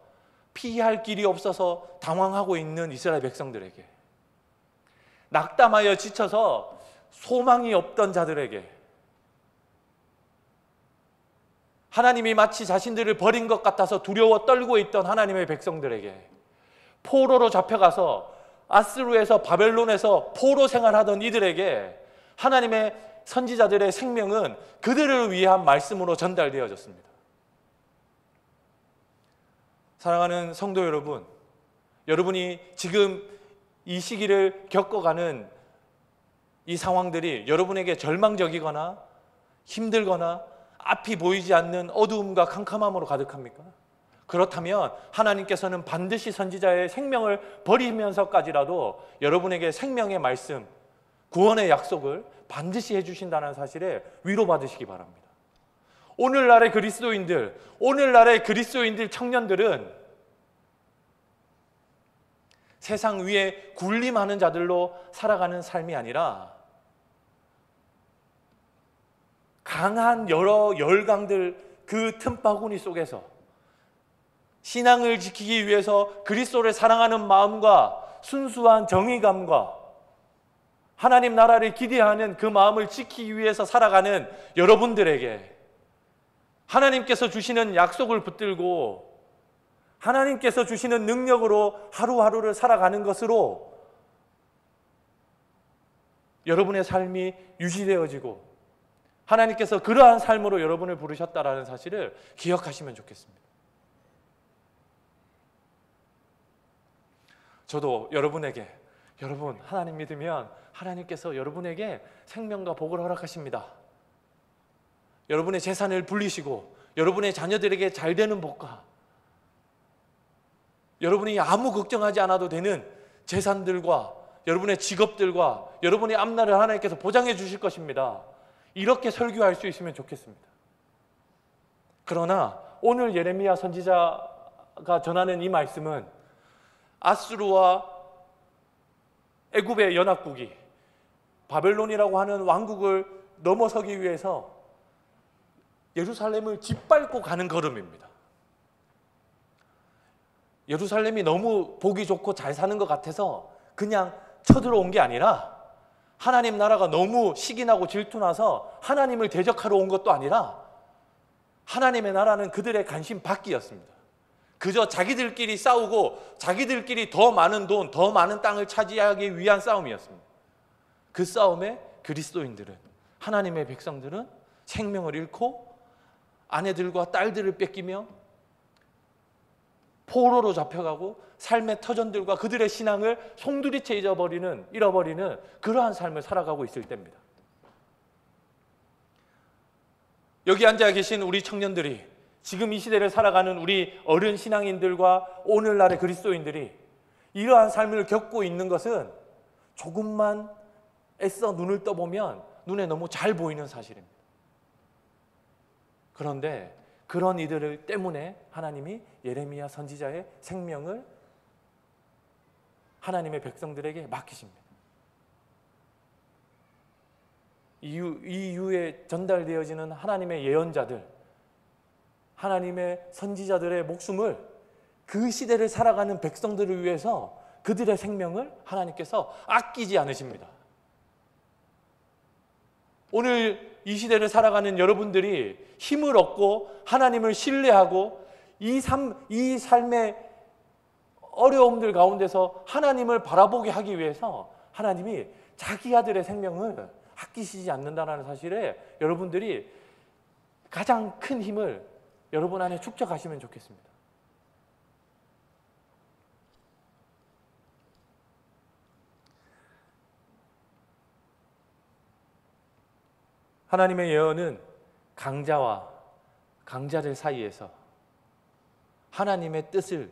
피할 길이 없어서 당황하고 있는 이스라엘 백성들에게, 낙담하여 지쳐서 소망이 없던 자들에게, 하나님이 마치 자신들을 버린 것 같아서 두려워 떨고 있던 하나님의 백성들에게, 포로로 잡혀가서 아스루에서 바벨론에서 포로 생활하던 이들에게 하나님의 선지자들의 생명은 그들을 위한 말씀으로 전달되어졌습니다. 사랑하는 성도 여러분, 여러분이 지금 이 시기를 겪어가는 이 상황들이 여러분에게 절망적이거나 힘들거나 앞이 보이지 않는 어두움과 캄캄함으로 가득합니까? 그렇다면 하나님께서는 반드시 선지자의 생명을 버리면서까지라도 여러분에게 생명의 말씀, 구원의 약속을 반드시 해주신다는 사실에 위로받으시기 바랍니다. 오늘날의 그리스도인들, 오늘날의 그리스도인들 청년들은 세상 위에 군림하는 자들로 살아가는 삶이 아니라 강한 여러 열강들 그 틈바구니 속에서 신앙을 지키기 위해서 그리스도를 사랑하는 마음과 순수한 정의감과 하나님 나라를 기대하는 그 마음을 지키기 위해서 살아가는 여러분들에게 하나님께서 주시는 약속을 붙들고 하나님께서 주시는 능력으로 하루하루를 살아가는 것으로 여러분의 삶이 유지되어지고 하나님께서 그러한 삶으로 여러분을 부르셨다라는 사실을 기억하시면 좋겠습니다. 저도 여러분에게, 여러분 하나님 믿으면 하나님께서 여러분에게 생명과 복을 허락하십니다. 여러분의 재산을 불리시고 여러분의 자녀들에게 잘 되는 복과 여러분이 아무 걱정하지 않아도 되는 재산들과 여러분의 직업들과 여러분의 앞날을 하나님께서 보장해 주실 것입니다. 이렇게 설교할 수 있으면 좋겠습니다. 그러나 오늘 예레미야 선지자가 전하는 이 말씀은 아수르와 애굽의 연합국이 바벨론이라고 하는 왕국을 넘어서기 위해서 예루살렘을 짓밟고 가는 걸음입니다. 예루살렘이 너무 보기 좋고 잘 사는 것 같아서 그냥 쳐들어온 게 아니라, 하나님 나라가 너무 식이 나고 질투나서 하나님을 대적하러 온 것도 아니라, 하나님의 나라는 그들의 관심 밖이었습니다. 그저 자기들끼리 싸우고 자기들끼리 더 많은 돈, 더 많은 땅을 차지하기 위한 싸움이었습니다. 그 싸움에 그리스도인들은, 하나님의 백성들은 생명을 잃고 아내들과 딸들을 뺏기며 포로로 잡혀가고 삶의 터전들과 그들의 신앙을 송두리째 잃어버리는 그러한 삶을 살아가고 있을 때입니다. 여기 앉아 계신 우리 청년들이, 지금 이 시대를 살아가는 우리 어른 신앙인들과 오늘날의 그리스도인들이 이러한 삶을 겪고 있는 것은 조금만 애써 눈을 떠보면 눈에 너무 잘 보이는 사실입니다. 그런데 그런 이들 때문에 하나님이 예레미야 선지자의 생명을 하나님의 백성들에게 맡기십니다. 이후에 전달되어지는 하나님의 예언자들, 하나님의 선지자들의 목숨을, 그 시대를 살아가는 백성들을 위해서 그들의 생명을 하나님께서 아끼지 않으십니다. 오늘 이 시대를 살아가는 여러분들이 힘을 얻고 하나님을 신뢰하고 이 삶의 어려움들 가운데서 하나님을 바라보게 하기 위해서 하나님이 자기 아들의 생명을 아끼시지 않는다는 사실에 여러분들이 가장 큰 힘을 여러분 안에 축적하시면 좋겠습니다. 하나님의 예언은 강자와 강자들 사이에서 하나님의 뜻을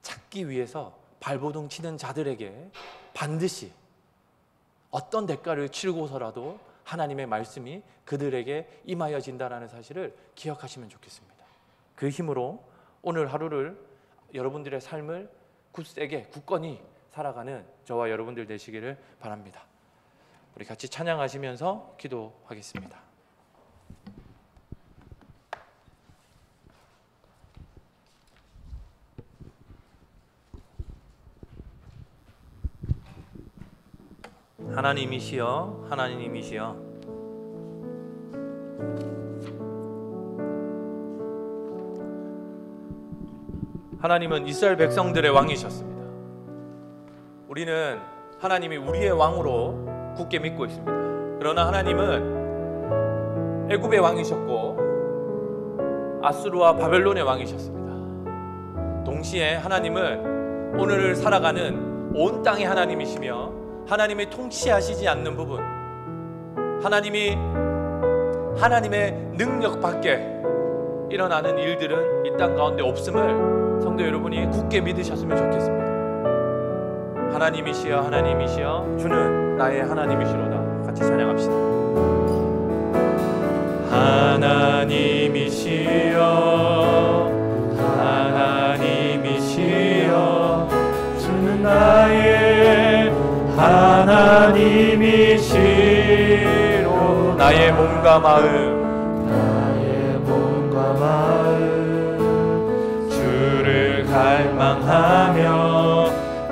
찾기 위해서 발버둥 치는 자들에게 반드시 어떤 대가를 치르고서라도 하나님의 말씀이 그들에게 임하여진다는 사실을 기억하시면 좋겠습니다. 그 힘으로 오늘 하루를, 여러분들의 삶을 굳세게 굳건히 살아가는 저와 여러분들 되시기를 바랍니다. 우리 같이 찬양하시면서 기도하겠습니다. 하나님이시여, 하나님이시여, 하나님은 이스라엘 백성들의 왕이셨습니다. 우리는 하나님이 우리의 왕으로 굳게 믿고 있습니다. 그러나 하나님은 애굽의 왕이셨고 아수르와 바벨론의 왕이셨습니다. 동시에 하나님은 오늘을 살아가는 온 땅의 하나님이시며 하나님이 통치하시지 않는 부분, 하나님의 능력 밖에 일어나는 일들은 이 땅 가운데 없음을 성도 여러분이 굳게 믿으셨으면 좋겠습니다. 하나님이시여, 하나님이시여, 주는 나의 하나님이시로다. 같이 찬양합시다. 하나님이시여, 하나님이시여, 주는 나의 하나님이시로. 나의 몸과 마음, 나의 몸과 마음 주를 갈망하며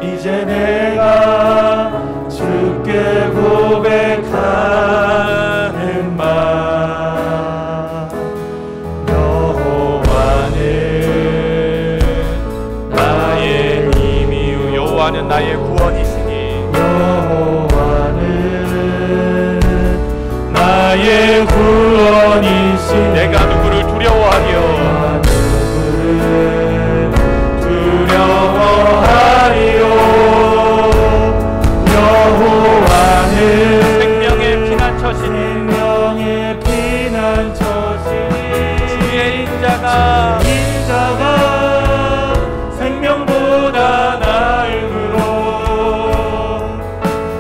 이제 내가 주께 고백하는 말. 여호와는 나의 힘이요, 여호와는 나의 구원이시니, 여호와는 나의 구원이시니, 내가 누구를 두려워하리요, 두려워하리요. 여호와는 생명의 피난처시니, 생명의 피난처시니, 주의 인자가 생명보다 나음으로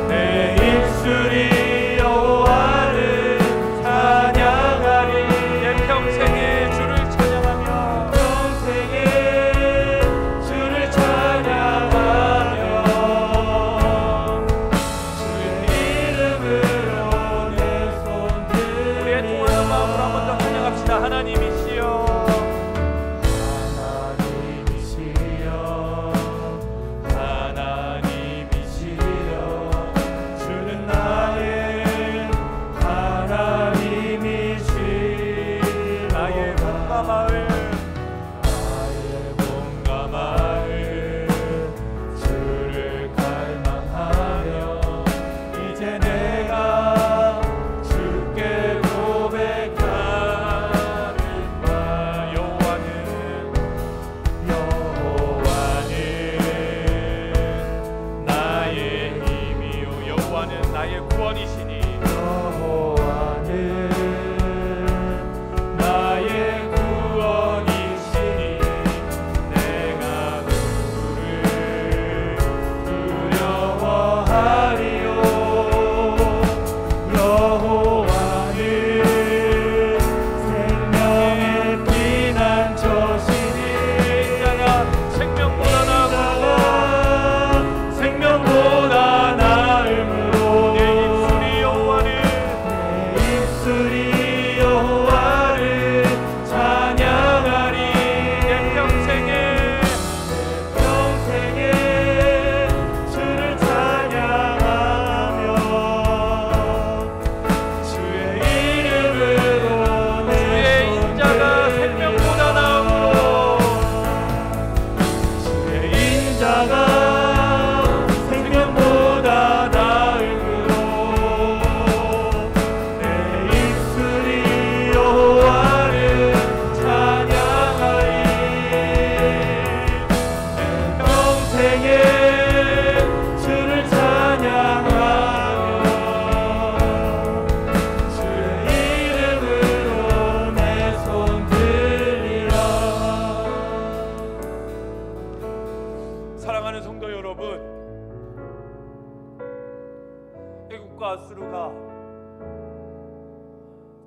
내 입술이 여호와를 찬양하리. 내 평생에 주를 찬양하며, 평생에 주를 찬양하며, 주의 이름으로 내 손을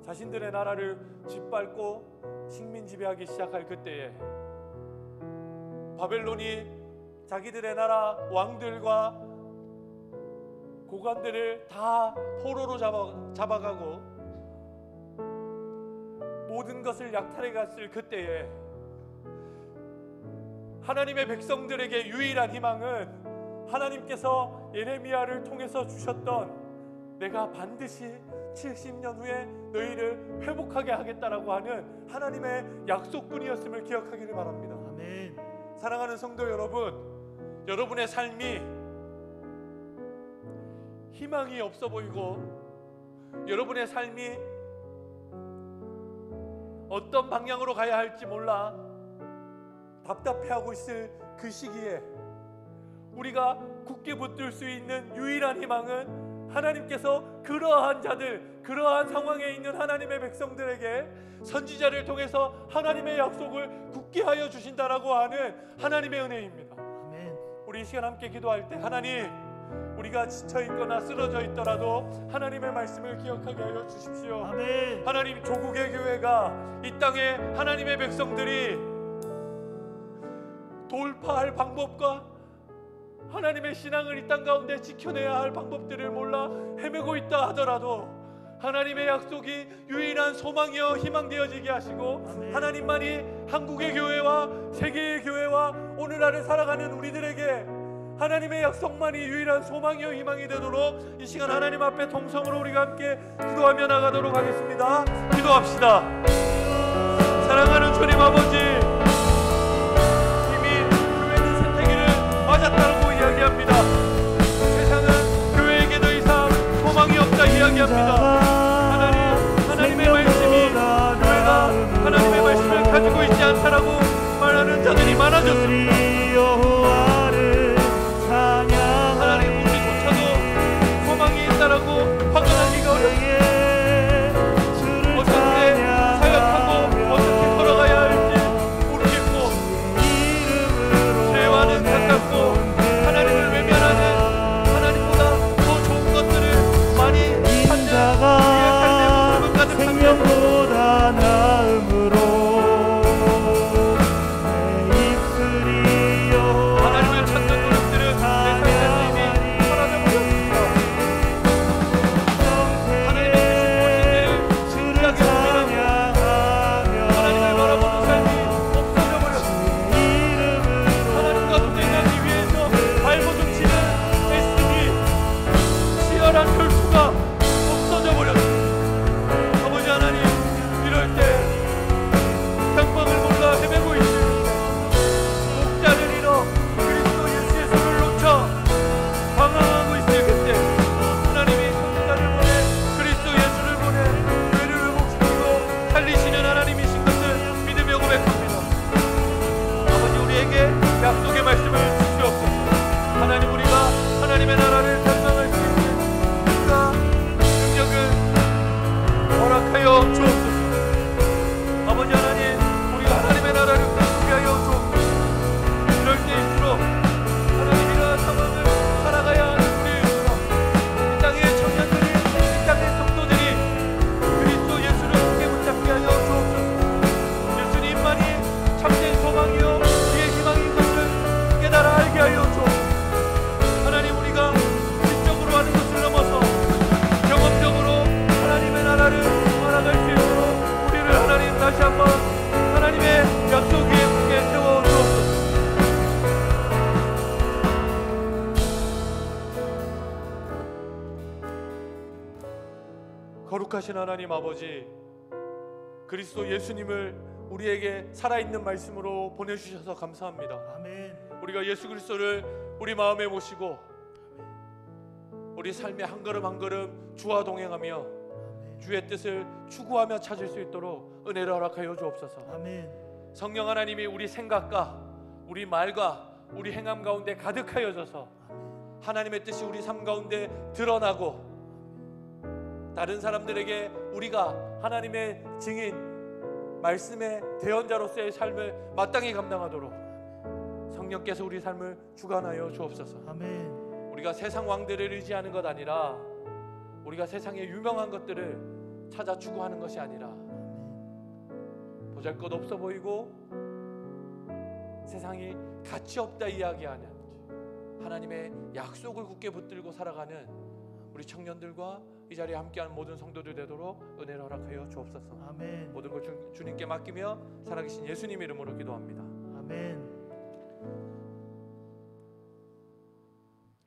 자신들의 나라를 짓밟고 식민 지배하기 시작할 그때에 바벨론이 자기들의 나라 왕들과 고관들을 다 포로로 잡아가고 모든 것을 약탈해 갔을 그때에 하나님의 백성들에게 유일한 희망은 하나님께서 예레미야를 통해서 주셨던 내가 반드시 70년 후에 너희를 회복하게 하겠다라고 하는 하나님의 약속뿐이었음을 기억하기를 바랍니다. 아멘. 사랑하는 성도 여러분, 여러분의 삶이 희망이 없어 보이고 여러분의 삶이 어떤 방향으로 가야 할지 몰라 답답해하고 있을 그 시기에 우리가 굳게 붙들 수 있는 유일한 희망은 하나님께서 그러한 자들, 그러한 상황에 있는 하나님의 백성들에게 선지자를 통해서 하나님의 약속을 굳게 하여 주신다라고 하는 하나님의 은혜입니다. 아멘. 우리 이 시간 함께 기도할 때 하나님, 우리가 지쳐있거나 쓰러져 있더라도 하나님의 말씀을 기억하게 하여 주십시오. 아멘. 하나님, 조국의 교회가 이 땅에 하나님의 백성들이 돌파할 방법과 하나님의 신앙을 이 땅 가운데 지켜내야 할 방법들을 몰라 헤매고 있다 하더라도 하나님의 약속이 유일한 소망이여 희망되어지게 하시고 아멘. 하나님만이 한국의 교회와 세계의 교회와 오늘날을 살아가는 우리들에게 하나님의 약속만이 유일한 소망이요 희망이 되도록 이 시간 하나님 앞에 동성으로 우리가 함께 기도하며 나가도록 하겠습니다. 기도합시다. 사랑하는 주님 아버지, 이미 교회는 쇠퇴기를 맞았다고 이야기합니다. 세상은 교회에게 더 이상 소망이 없다 이야기합니다. 하나님의 말씀이 교회가 하나님의 말씀을 가지고 있지 않다라고 말하는 자들이 많아졌습니다. 하나님, 우리조차도 소망이 있다라고 확언하기가 어렵습니다. 어떻게 사역하고 어떻게 걸어가야 할지 모르겠고 죄와는 가깝고 하나님을 외면하는 하나님보다 더 좋은 것들을 많이 찾는 우리의 삶의 모습은 가득합니다. 생명보다 나음으로 내 입술이여 하나님을 찾는 노력들은 내 삶에서 이미 사라져버렸습니다. 하나님의 주신 보신들을 하나님을 바라보는 삶이 없어져버렸습니다. 하나님과 동행하기 위해서 발버둥치는 애쓰기, 치열한 결투가 없어져버렸습니다. 아버지 하나님, 이럴 때 향방을 몰라 헤매고 있습니다. 목자를 잃어 그리스도 예수의 손을 놓쳐 방황하고 있을 그때 하나님이 선지자를 보내 그리스도 예수를 보내 교회를 회복시키고 살리시는 하나님이신 것을 믿으며 고백합니다. 아버지, 우리에게 약속의 말씀을 주시옵소서. 하나님, 우리가 하나님의 나라를 감당할 수 있는 힘과 능력을 허락하여 주옵소서. 아버지 하나님, 우리가 하나님의 나라를 구하게 하여 주옵소서. 이럴 때일수록 하나님, 이러한 상황을 살아가야 하는 우리일수록 이 땅의 청년들이, 이 땅의 성도들이 그리스도 예수를 굳게 붙잡게 하여 주옵소서. 예수님만이 참된 소망이요 우리의 희망인 것을 깨달아 알게 하여 주옵소서. 하나님, 우리가 지적으로 하는 것을 넘어서 경험적으로 하나님의 나라를 살아갈 수 있도록 우리를 하나님 다시 한번 하나님의 약속 위에 굳게 세워 주옵소서. 거룩하신 하나님 아버지, 그리스도 예수님을 우리에게 살아있는 말씀으로 보내주셔서 감사합니다. 아멘. 우리가 예수 그리스도를 우리 마음에 모시고 우리 삶의 한 걸음 한 걸음 주와 동행하며 아멘. 주의 뜻을 추구하며 찾을 수 있도록 은혜를 허락하여 주옵소서. 아멘. 성령 하나님이 우리 생각과 우리 말과 우리 행함 가운데 가득하여져서 아멘. 하나님의 뜻이 우리 삶 가운데 드러나고 다른 사람들에게 우리가 하나님의 증인, 말씀의 대언자로서의 삶을 마땅히 감당하도록 성령께서 우리 삶을 주관하여 주옵소서. 아멘. 우리가 세상 왕들을 의지하는 것 아니라 우리가 세상의 유명한 것들을 찾아 추구하는 것이 아니라 보잘것없어 보이고 세상이 가치 없다 이야기하는 하나님의 약속을 굳게 붙들고 살아가는 우리 청년들과 이 자리에 함께하는 모든 성도들 되도록 은혜를 허락하여 주옵소서. 아멘. 모든 걸 주님께 맡기며 살아계신 예수님 이름으로 기도합니다. 아멘.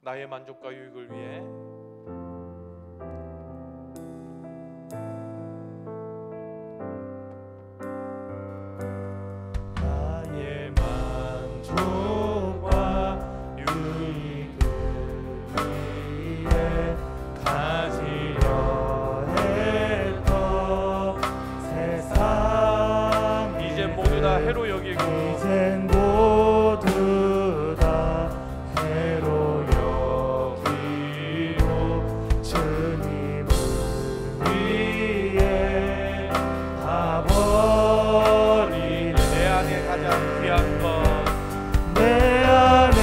나의 만족과 유익을 위해 나의 만족과 유익을 위해 가지려 했던 세상 이제 모두 다 해로 여기고 이젠 모두 다 해로 여기고 주님을 위해 다 버리네. 내 안에 가장 귀한 것 내 안에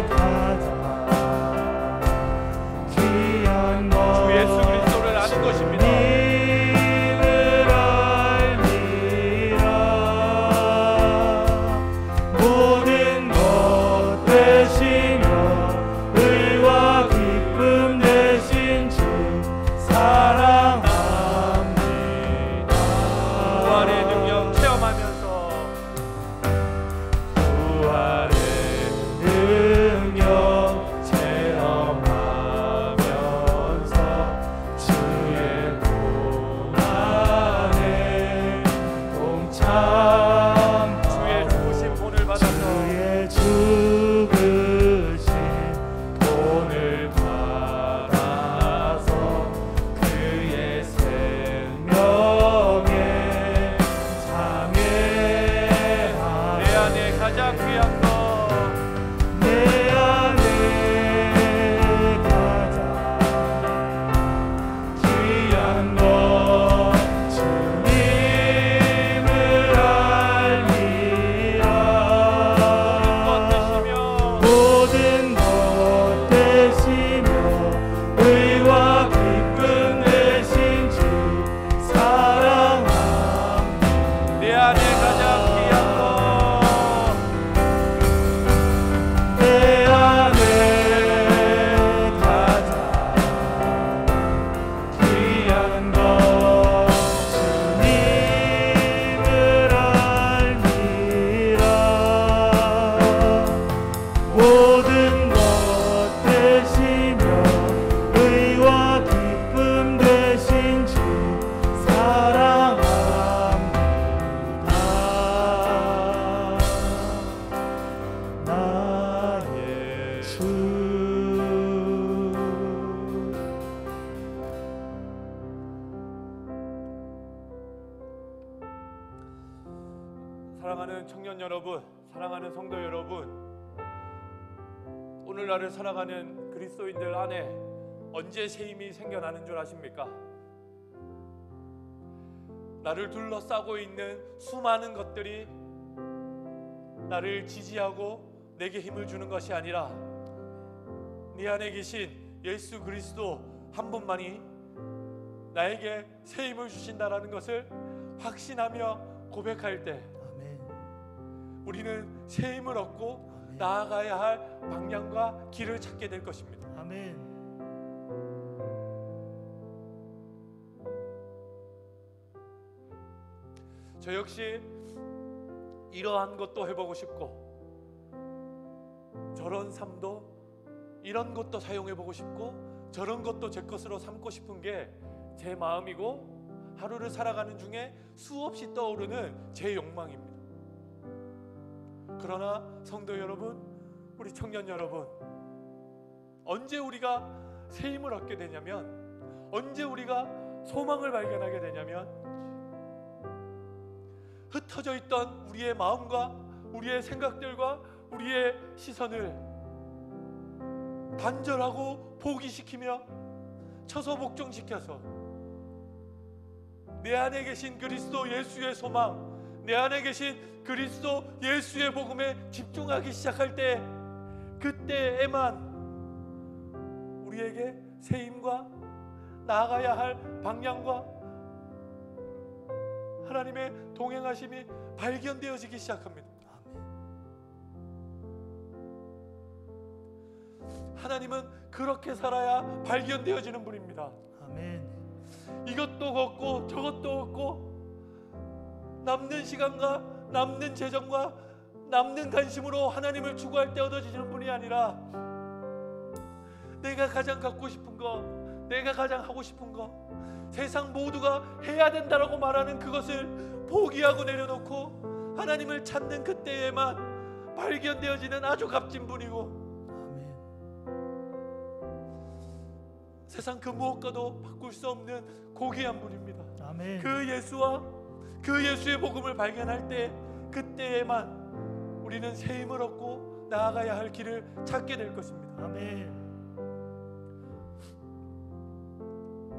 가장 귀한 것 주 예수 그리스도를 아는 것입니다. 님을 알미라. 모든 것 되시며 의와 기쁨 되신 주 사랑합니다. 부활의 능력 체험하면서 부활의 능력 체험하면서 주의 고난에 동참 주의 죽으신 본을 받아서 주의 죽으신 본을 받아서 그의 생명에 참여하라. 내 안에 가장 귀한 것 내 안에 가장 귀한 것 주님을 알미라. 되시며 모든 것 되시며 의와 기쁨 되신 주 사랑합니다. 내 안에 가장 귀한 것 내 안에 가장 귀한 것 주님을 알미라. 모든 것 되시며 의와 기쁨 되신 주 사랑합니다. 나의 주. 사랑하는 청년 여러분, 사랑하는 성도 여러분, 오늘날을 살아가는 그리스도인들 안에 언제 새 힘이 생겨나는 줄 아십니까? 나를 둘러싸고 있는 수많은 것들이 나를 지지하고 내게 힘을 주는 것이 아니라 네 안에 계신 예수 그리스도 한 분만이 나에게 새 힘을 주신다라는 것을 확신하며 고백할 때 아멘. 우리는 새 힘을 얻고 나아가야 할 방향과 길을 찾게 될 것입니다. 아멘. 저 역시 이러한 것도 해보고 싶고 저런 삶도 이런 것도 사용해보고 싶고 저런 것도 제 것으로 삼고 싶은 게 제 마음이고 하루를 살아가는 중에 수없이 떠오르는 제 욕망입니다. 그러나 성도 여러분, 우리 청년 여러분, 언제 우리가 새 힘을 얻게 되냐면, 언제 우리가 소망을 발견하게 되냐면, 흩어져 있던 우리의 마음과 우리의 생각들과 우리의 시선을 단절하고 포기시키며 처소복종시켜서 내 안에 계신 그리스도 예수의 소망, 내 안에 계신 그리스도 예수의 복음에 집중하기 시작할 때, 그때에만 우리에게 새 힘과 나아가야 할 방향과 하나님의 동행하심이 발견되어지기 시작합니다. 하나님은 그렇게 살아야 발견되어지는 분입니다. 아멘. 이것도 걷고 저것도 얻고 남는 시간과 남는 재정과 남는 관심으로 하나님을 추구할 때 얻어지는 분이 아니라 내가 가장 갖고 싶은 거, 내가 가장 하고 싶은 거, 세상 모두가 해야 된다라고 말하는 그것을 포기하고 내려놓고 하나님을 찾는 그때에만 발견되어지는 아주 값진 분이고, 세상 그 무엇과도 바꿀 수 없는 고귀한 분입니다. 아멘. 그 예수와 그 예수의 복음을 발견할 때 그때에만 우리는 새 힘을 얻고 나아가야 할 길을 찾게 될 것입니다. 아멘.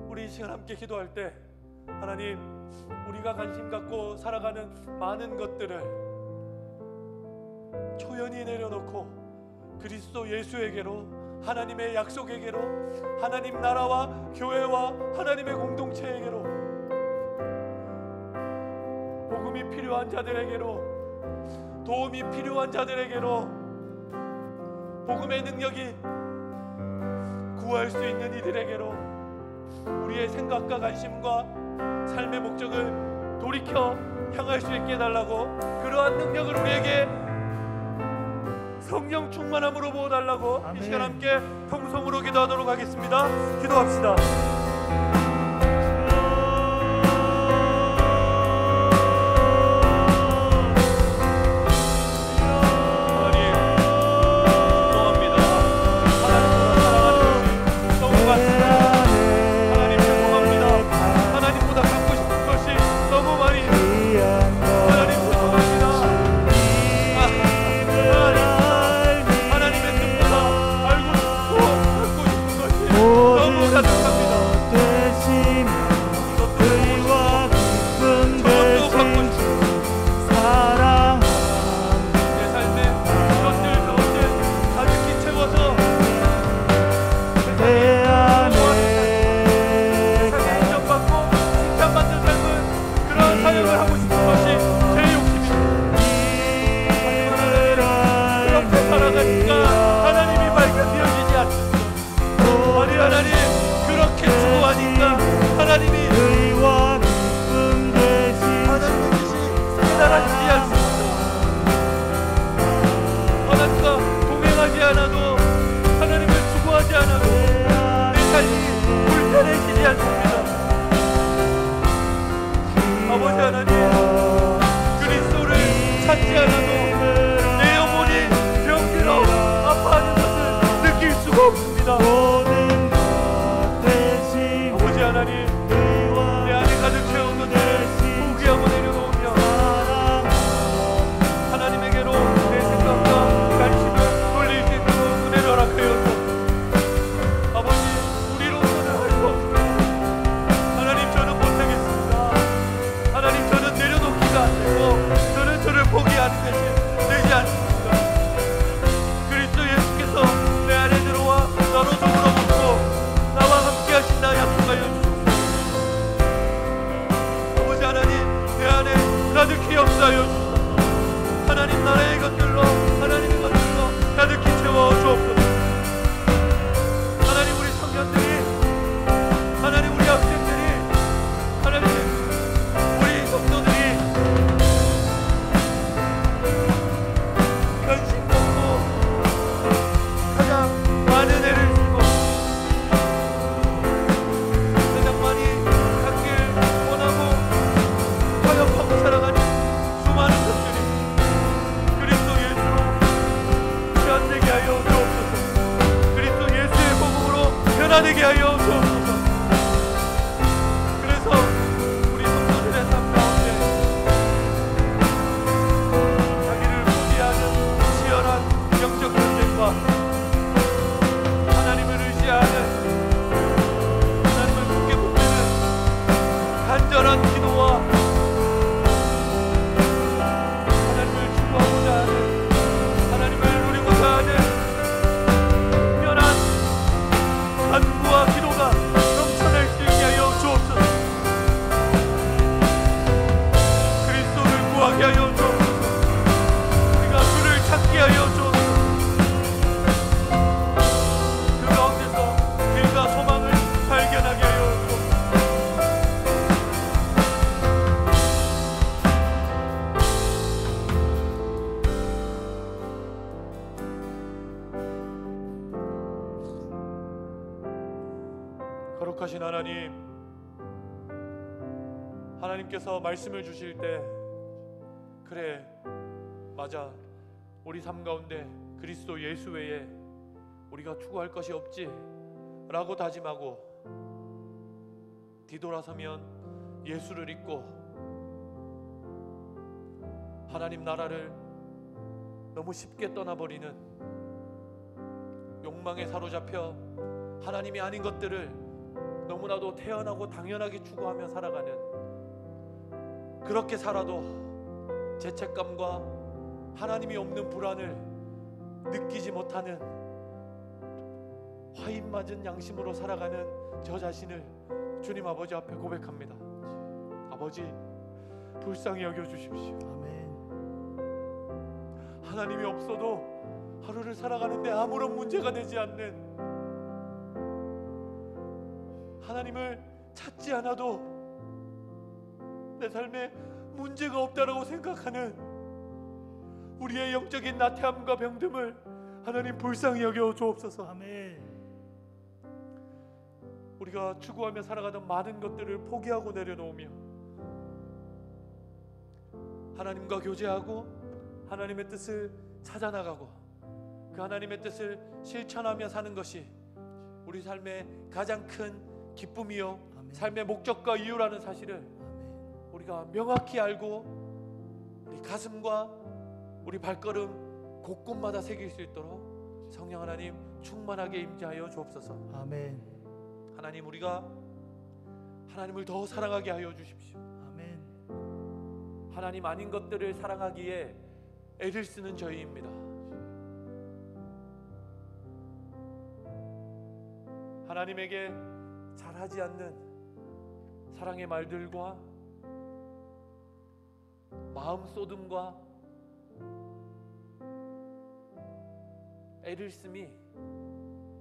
우리 이 시간 함께 기도할 때 하나님, 우리가 관심 갖고 살아가는 많은 것들을 초연히 내려놓고 그리스도 예수에게로, 하나님의 약속에게로, 하나님 나라와 교회와 하나님의 공동체에게로, 복음이 필요한 자들에게로, 도움이 필요한 자들에게로, 복음의 능력이 구할 수 있는 이들에게로 우리의 생각과 관심과 삶의 목적을 돌이켜 향할 수 있게 해달라고, 그러한 능력을 우리에게 성령 충만함으로 부어달라고 아멘. 이 시간 함께 통성으로 기도하도록 하겠습니다. 기도합시다. 기도가 넘쳐날 수 하나님, 하나님께서 말씀을 주실 때 그래 맞아, 우리 삶 가운데 그리스도 예수 외에 우리가 추구할 것이 없지 라고 다짐하고 뒤돌아서면 예수를 잊고 하나님 나라를 너무 쉽게 떠나버리는, 욕망에 사로잡혀 하나님이 아닌 것들을 너무나도 태연하고 당연하게 추구하며 살아가는, 그렇게 살아도 죄책감과 하나님이 없는 불안을 느끼지 못하는 화인 맞은 양심으로 살아가는 저 자신을 주님 아버지 앞에 고백합니다. 아버지, 불쌍히 여겨주십시오. 아멘. 하나님이 없어도 하루를 살아가는데 아무런 문제가 되지 않는, 하나님을 찾지 않아도 내 삶에 문제가 없다라고 생각하는 우리의 영적인 나태함과 병듦을 하나님 불쌍히 여겨 주옵소서. 아멘. 우리가 추구하며 살아가던 많은 것들을 포기하고 내려놓으며 하나님과 교제하고 하나님의 뜻을 찾아나가고 그 하나님의 뜻을 실천하며 사는 것이 우리 삶의 가장 큰 기쁨이요 아멘. 삶의 목적과 이유라는 사실을 아멘. 우리가 명확히 알고 우리 가슴과 우리 발걸음 곳곳마다 새길 수 있도록 성령 하나님 충만하게 임재하여 주옵소서. 아멘. 하나님, 우리가 하나님을 더 사랑하게 하여 주십시오. 아멘. 하나님 아닌 것들을 사랑하기에 애를 쓰는 저희입니다. 하나님에게 잘하지 않는 사랑의 말들과 마음 쏟음과 애를 씀이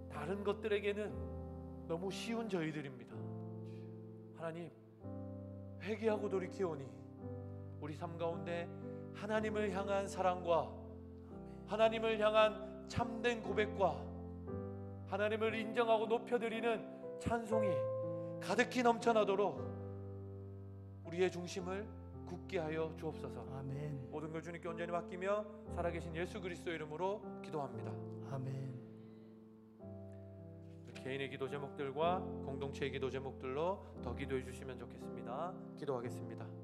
다른 것들에게는 너무 쉬운 저희들입니다. 하나님, 회개하고 돌이키오니 우리 삶 가운데 하나님을 향한 사랑과 하나님을 향한 참된 고백과 하나님을 인정하고 높여드리는 찬송이 가득히 넘쳐나도록 우리의 중심을 굳게 하여 주옵소서. 아멘. 모든 걸 주님께 온전히 맡기며 살아계신 예수 그리스도 이름으로 기도합니다. 아멘. 개인의 기도 제목들과 공동체의 기도 제목들로 더 기도해 주시면 좋겠습니다. 기도하겠습니다.